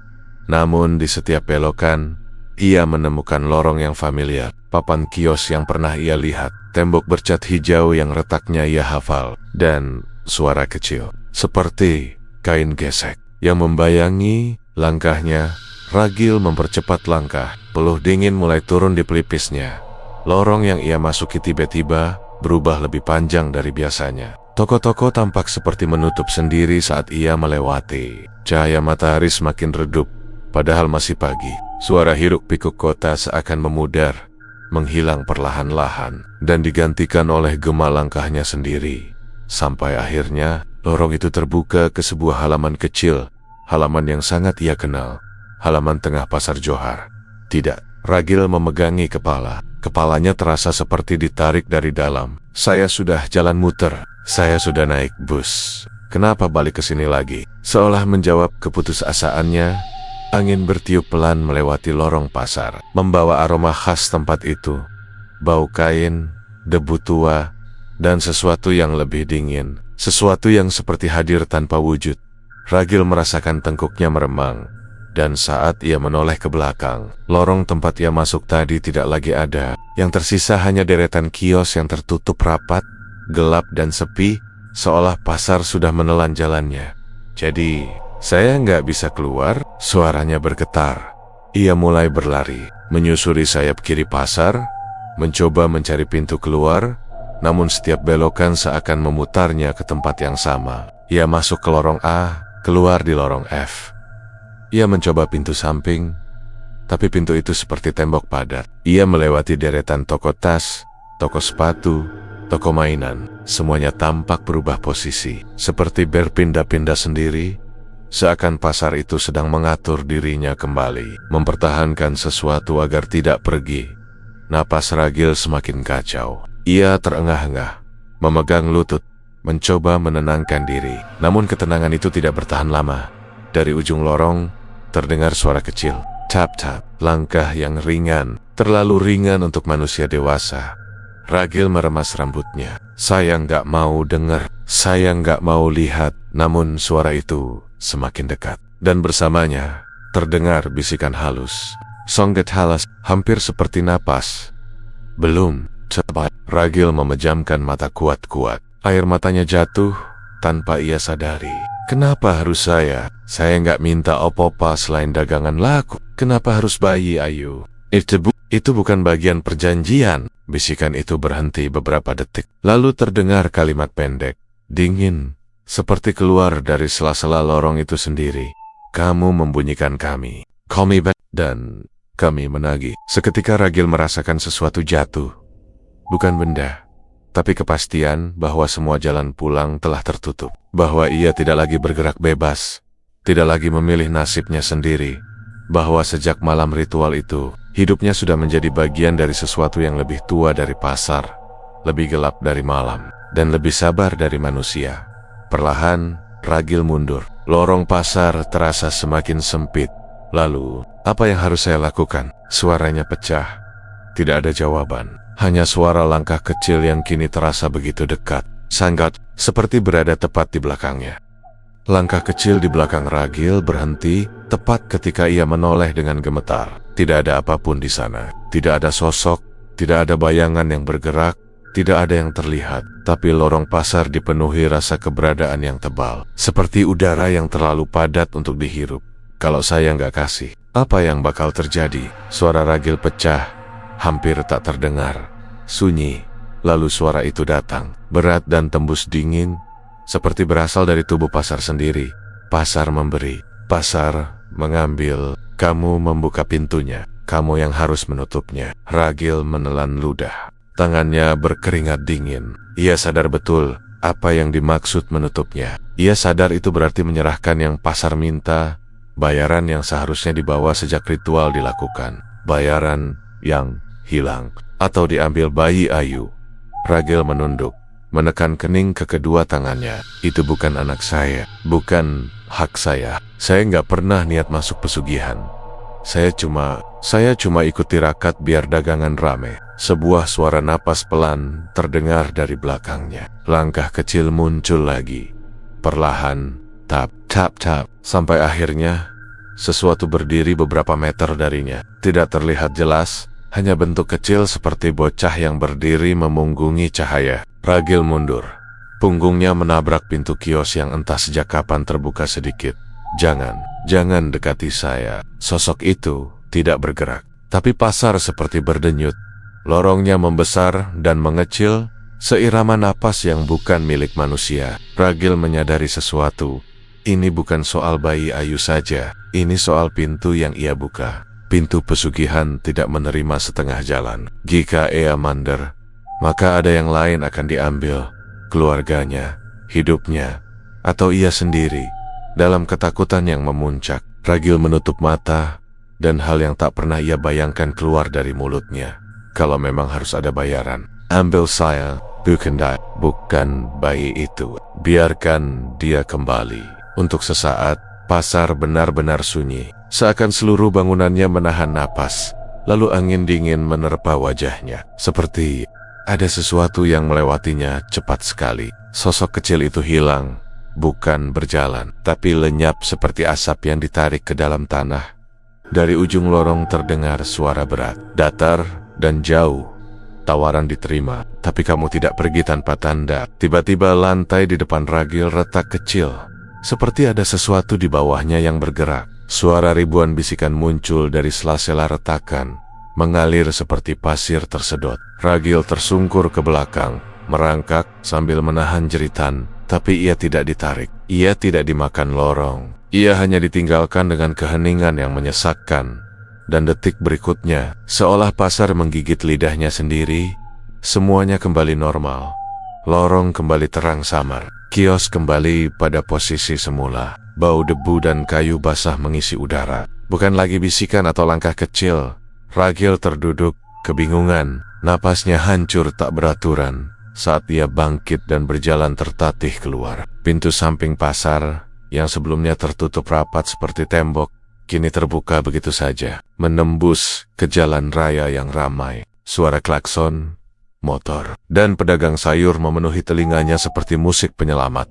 Speaker 1: Namun di setiap belokan, ia menemukan lorong yang familiar, papan kios yang pernah ia lihat, tembok bercat hijau yang retaknya ia hafal, dan suara kecil, seperti kain gesek, yang membayangi langkahnya. Ragil mempercepat langkah, peluh dingin mulai turun di pelipisnya. Lorong yang ia masuki tiba-tiba berubah lebih panjang dari biasanya. Toko-toko tampak seperti menutup sendiri saat ia melewati. Cahaya matahari semakin redup, padahal masih pagi. Suara hiruk-pikuk kota seakan memudar, menghilang perlahan-lahan, dan digantikan oleh gema langkahnya sendiri. Sampai akhirnya, lorong itu terbuka ke sebuah halaman kecil, halaman yang sangat ia kenal. Halaman tengah pasar Johar. Tidak, Ragil memegangi kepala. Kepalanya terasa seperti ditarik dari dalam. Saya sudah jalan muter. Saya sudah naik bus. Kenapa balik ke sini lagi? Seolah menjawab keputusasaannya, angin bertiup pelan melewati lorong pasar, membawa aroma khas tempat itu. Bau kain, debu tua, dan sesuatu yang lebih dingin. Sesuatu yang seperti hadir tanpa wujud. Ragil merasakan tengkuknya meremang. Dan saat ia menoleh ke belakang, lorong tempat ia masuk tadi tidak lagi ada. Yang tersisa hanya deretan kios yang tertutup rapat, gelap dan sepi, seolah pasar sudah menelan jalannya. Jadi, saya nggak bisa keluar, suaranya bergetar. Ia mulai berlari, menyusuri sayap kiri pasar, mencoba mencari pintu keluar, namun setiap belokan seakan memutarnya ke tempat yang sama. Ia masuk ke lorong A, keluar di lorong F. Ia mencoba pintu samping, tapi pintu itu seperti tembok padat. Ia melewati deretan toko tas, toko sepatu, toko mainan. Semuanya tampak berubah posisi, seperti berpindah-pindah sendiri, seakan pasar itu sedang mengatur dirinya kembali, mempertahankan sesuatu agar tidak pergi. Napas Ragil semakin kacau. Ia terengah-engah, memegang lutut, mencoba menenangkan diri. Namun ketenangan itu tidak bertahan lama. Dari ujung lorong, terdengar suara kecil, tap-tap, langkah yang ringan, terlalu ringan untuk manusia dewasa. Ragil meremas rambutnya. Saya nggak mau dengar, saya nggak mau lihat, namun suara itu semakin dekat. Dan bersamanya, terdengar bisikan halus. Songget halas, hampir seperti napas. Belum, cepat. Ragil memejamkan mata kuat-kuat. Air matanya jatuh, tanpa ia sadari. Kenapa harus saya? Saya nggak minta apa-apa selain dagangan laku. Kenapa harus bayi Ayu? Itu bukan bagian perjanjian. Bisikan itu berhenti beberapa detik. Lalu terdengar kalimat pendek, dingin, seperti keluar dari sela-sela lorong itu sendiri. Kamu membunyikan kami. Call me back. Dan kami menagih. Seketika Ragil merasakan sesuatu jatuh. Bukan benda, tapi kepastian bahwa semua jalan pulang telah tertutup. Bahwa ia tidak lagi bergerak bebas, tidak lagi memilih nasibnya sendiri. Bahwa sejak malam ritual itu, hidupnya sudah menjadi bagian dari sesuatu yang lebih tua dari pasar, lebih gelap dari malam, dan lebih sabar dari manusia. Perlahan, Ragil mundur. Lorong pasar terasa semakin sempit. Lalu, apa yang harus saya lakukan? Suaranya pecah. Tidak ada jawaban. Hanya suara langkah kecil yang kini terasa begitu dekat. Sangat, seperti berada tepat di belakangnya. Langkah kecil di belakang Ragil berhenti tepat ketika ia menoleh dengan gemetar. Tidak ada apapun di sana. Tidak ada sosok, tidak ada bayangan yang bergerak, tidak ada yang terlihat. Tapi lorong pasar dipenuhi rasa keberadaan yang tebal. Seperti udara yang terlalu padat untuk dihirup. Kalau saya nggak kasih, apa yang bakal terjadi? Suara Ragil pecah, hampir tak terdengar. Sunyi. Lalu suara itu datang, berat dan tembus dingin, seperti berasal dari tubuh pasar sendiri. Pasar memberi, pasar mengambil. Kamu membuka pintunya, kamu yang harus menutupnya. Ragil menelan ludah. Tangannya berkeringat dingin. Ia sadar betul apa yang dimaksud menutupnya. Ia sadar itu berarti menyerahkan yang pasar minta, bayaran yang seharusnya dibawa sejak ritual dilakukan. Bayaran yang hilang atau diambil bayi Ayu. Ragil menunduk, menekan kening ke kedua tangannya. Itu bukan anak saya, bukan hak saya. Saya nggak pernah niat masuk pesugihan. Saya cuma ikut tirakat biar dagangan rame. Sebuah suara napas pelan terdengar dari belakangnya. Langkah kecil muncul lagi. Perlahan, tap, tap, tap. Sampai akhirnya, sesuatu berdiri beberapa meter darinya. Tidak terlihat jelas, hanya bentuk kecil seperti bocah yang berdiri memunggungi cahaya. Ragil mundur. Punggungnya menabrak pintu kios yang entah sejak kapan terbuka sedikit. Jangan dekati saya. Sosok itu tidak bergerak, tapi pasar seperti berdenyut. Lorongnya membesar dan mengecil, seirama napas yang bukan milik manusia. Ragil menyadari sesuatu. Ini bukan soal bayi Ayu saja, ini soal pintu yang ia buka. Pintu pesugihan tidak menerima setengah jalan. Jika ia mandor, maka ada yang lain akan diambil. Keluarganya, hidupnya, atau ia sendiri. Dalam ketakutan yang memuncak, Ragil menutup mata, dan hal yang tak pernah ia bayangkan keluar dari mulutnya. Kalau memang harus ada bayaran, ambil saya, bukan bayi itu. Biarkan dia kembali. Untuk sesaat, pasar benar-benar sunyi. Seakan seluruh bangunannya menahan napas. Lalu angin dingin menerpa wajahnya. Seperti ada sesuatu yang melewatinya cepat sekali. Sosok kecil itu hilang. Bukan berjalan, tapi lenyap seperti asap yang ditarik ke dalam tanah. Dari ujung lorong terdengar suara berat, datar dan jauh. Tawaran diterima, tapi kamu tidak pergi tanpa tanda. Tiba-tiba lantai di depan Ragil retak kecil. Seperti ada sesuatu di bawahnya yang bergerak. Suara ribuan bisikan muncul dari sela-sela retakan, mengalir seperti pasir tersedot. Ragil tersungkur ke belakang, merangkak sambil menahan jeritan, tapi ia tidak ditarik. Ia tidak dimakan lorong. Ia hanya ditinggalkan dengan keheningan yang menyesakkan. Dan detik berikutnya, seolah pasar menggigit lidahnya sendiri, semuanya kembali normal. Lorong kembali terang samar. Kios kembali pada posisi semula. Bau debu dan kayu basah mengisi udara. Bukan lagi bisikan atau langkah kecil. Ragil terduduk, kebingungan. Napasnya hancur tak beraturan saat ia bangkit dan berjalan tertatih keluar. Pintu samping pasar, yang sebelumnya tertutup rapat seperti tembok, kini terbuka begitu saja, menembus ke jalan raya yang ramai. Suara klakson, motor, dan pedagang sayur memenuhi telinganya seperti musik penyelamat.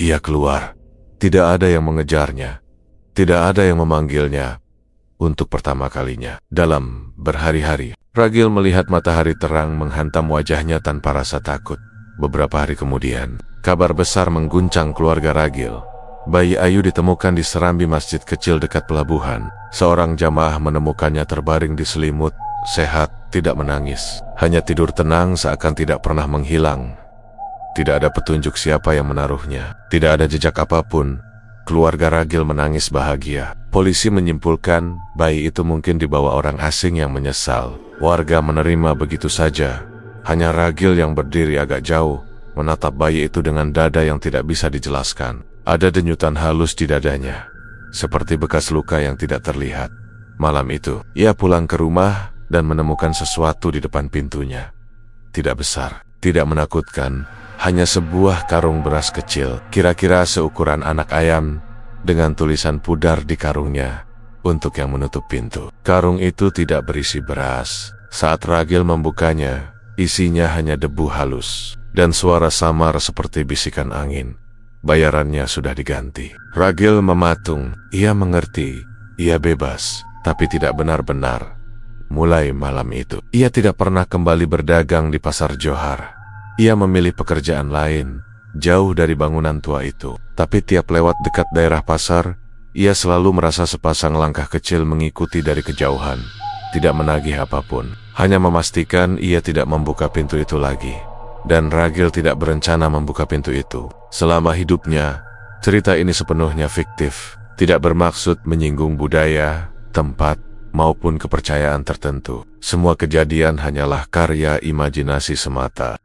Speaker 1: Ia keluar. Tidak ada yang mengejarnya. Tidak ada yang memanggilnya. Untuk pertama kalinya dalam berhari-hari, Ragil melihat matahari terang menghantam wajahnya tanpa rasa takut. Beberapa hari kemudian, kabar besar mengguncang keluarga Ragil. Bayi Ayu ditemukan di serambi masjid kecil dekat pelabuhan. Seorang jamaah menemukannya terbaring di selimut, sehat, tidak menangis. Hanya tidur tenang seakan tidak pernah menghilang. Tidak ada petunjuk siapa yang menaruhnya. Tidak ada jejak apapun. Keluarga Ragil menangis bahagia. Polisi menyimpulkan bayi itu mungkin dibawa orang asing yang menyesal. Warga menerima begitu saja. Hanya Ragil yang berdiri agak jauh, menatap bayi itu dengan dada yang tidak bisa dijelaskan. Ada denyutan halus di dadanya, seperti bekas luka yang tidak terlihat. Malam itu, ia pulang ke rumah dan menemukan sesuatu di depan pintunya. Tidak besar, tidak menakutkan, hanya sebuah karung beras kecil, kira-kira seukuran anak ayam, dengan tulisan pudar di karungnya untuk yang menutup pintu. Karung itu tidak berisi beras. Saat Ragil membukanya, isinya hanya debu halus dan suara samar seperti bisikan angin. Bayarannya sudah diganti. Ragil mematung. Ia mengerti. Ia bebas, tapi tidak benar-benar. Mulai malam itu, ia tidak pernah kembali berdagang di pasar Johar. Ia memilih pekerjaan lain, jauh dari bangunan tua itu. Tapi tiap lewat dekat daerah pasar, ia selalu merasa sepasang langkah kecil mengikuti dari kejauhan. Tidak menagih apapun, hanya memastikan ia tidak membuka pintu itu lagi. Dan Ragil tidak berencana membuka pintu itu. Selama hidupnya, cerita ini sepenuhnya fiktif, tidak bermaksud menyinggung budaya, tempat, maupun kepercayaan tertentu. Semua kejadian hanyalah karya imajinasi semata.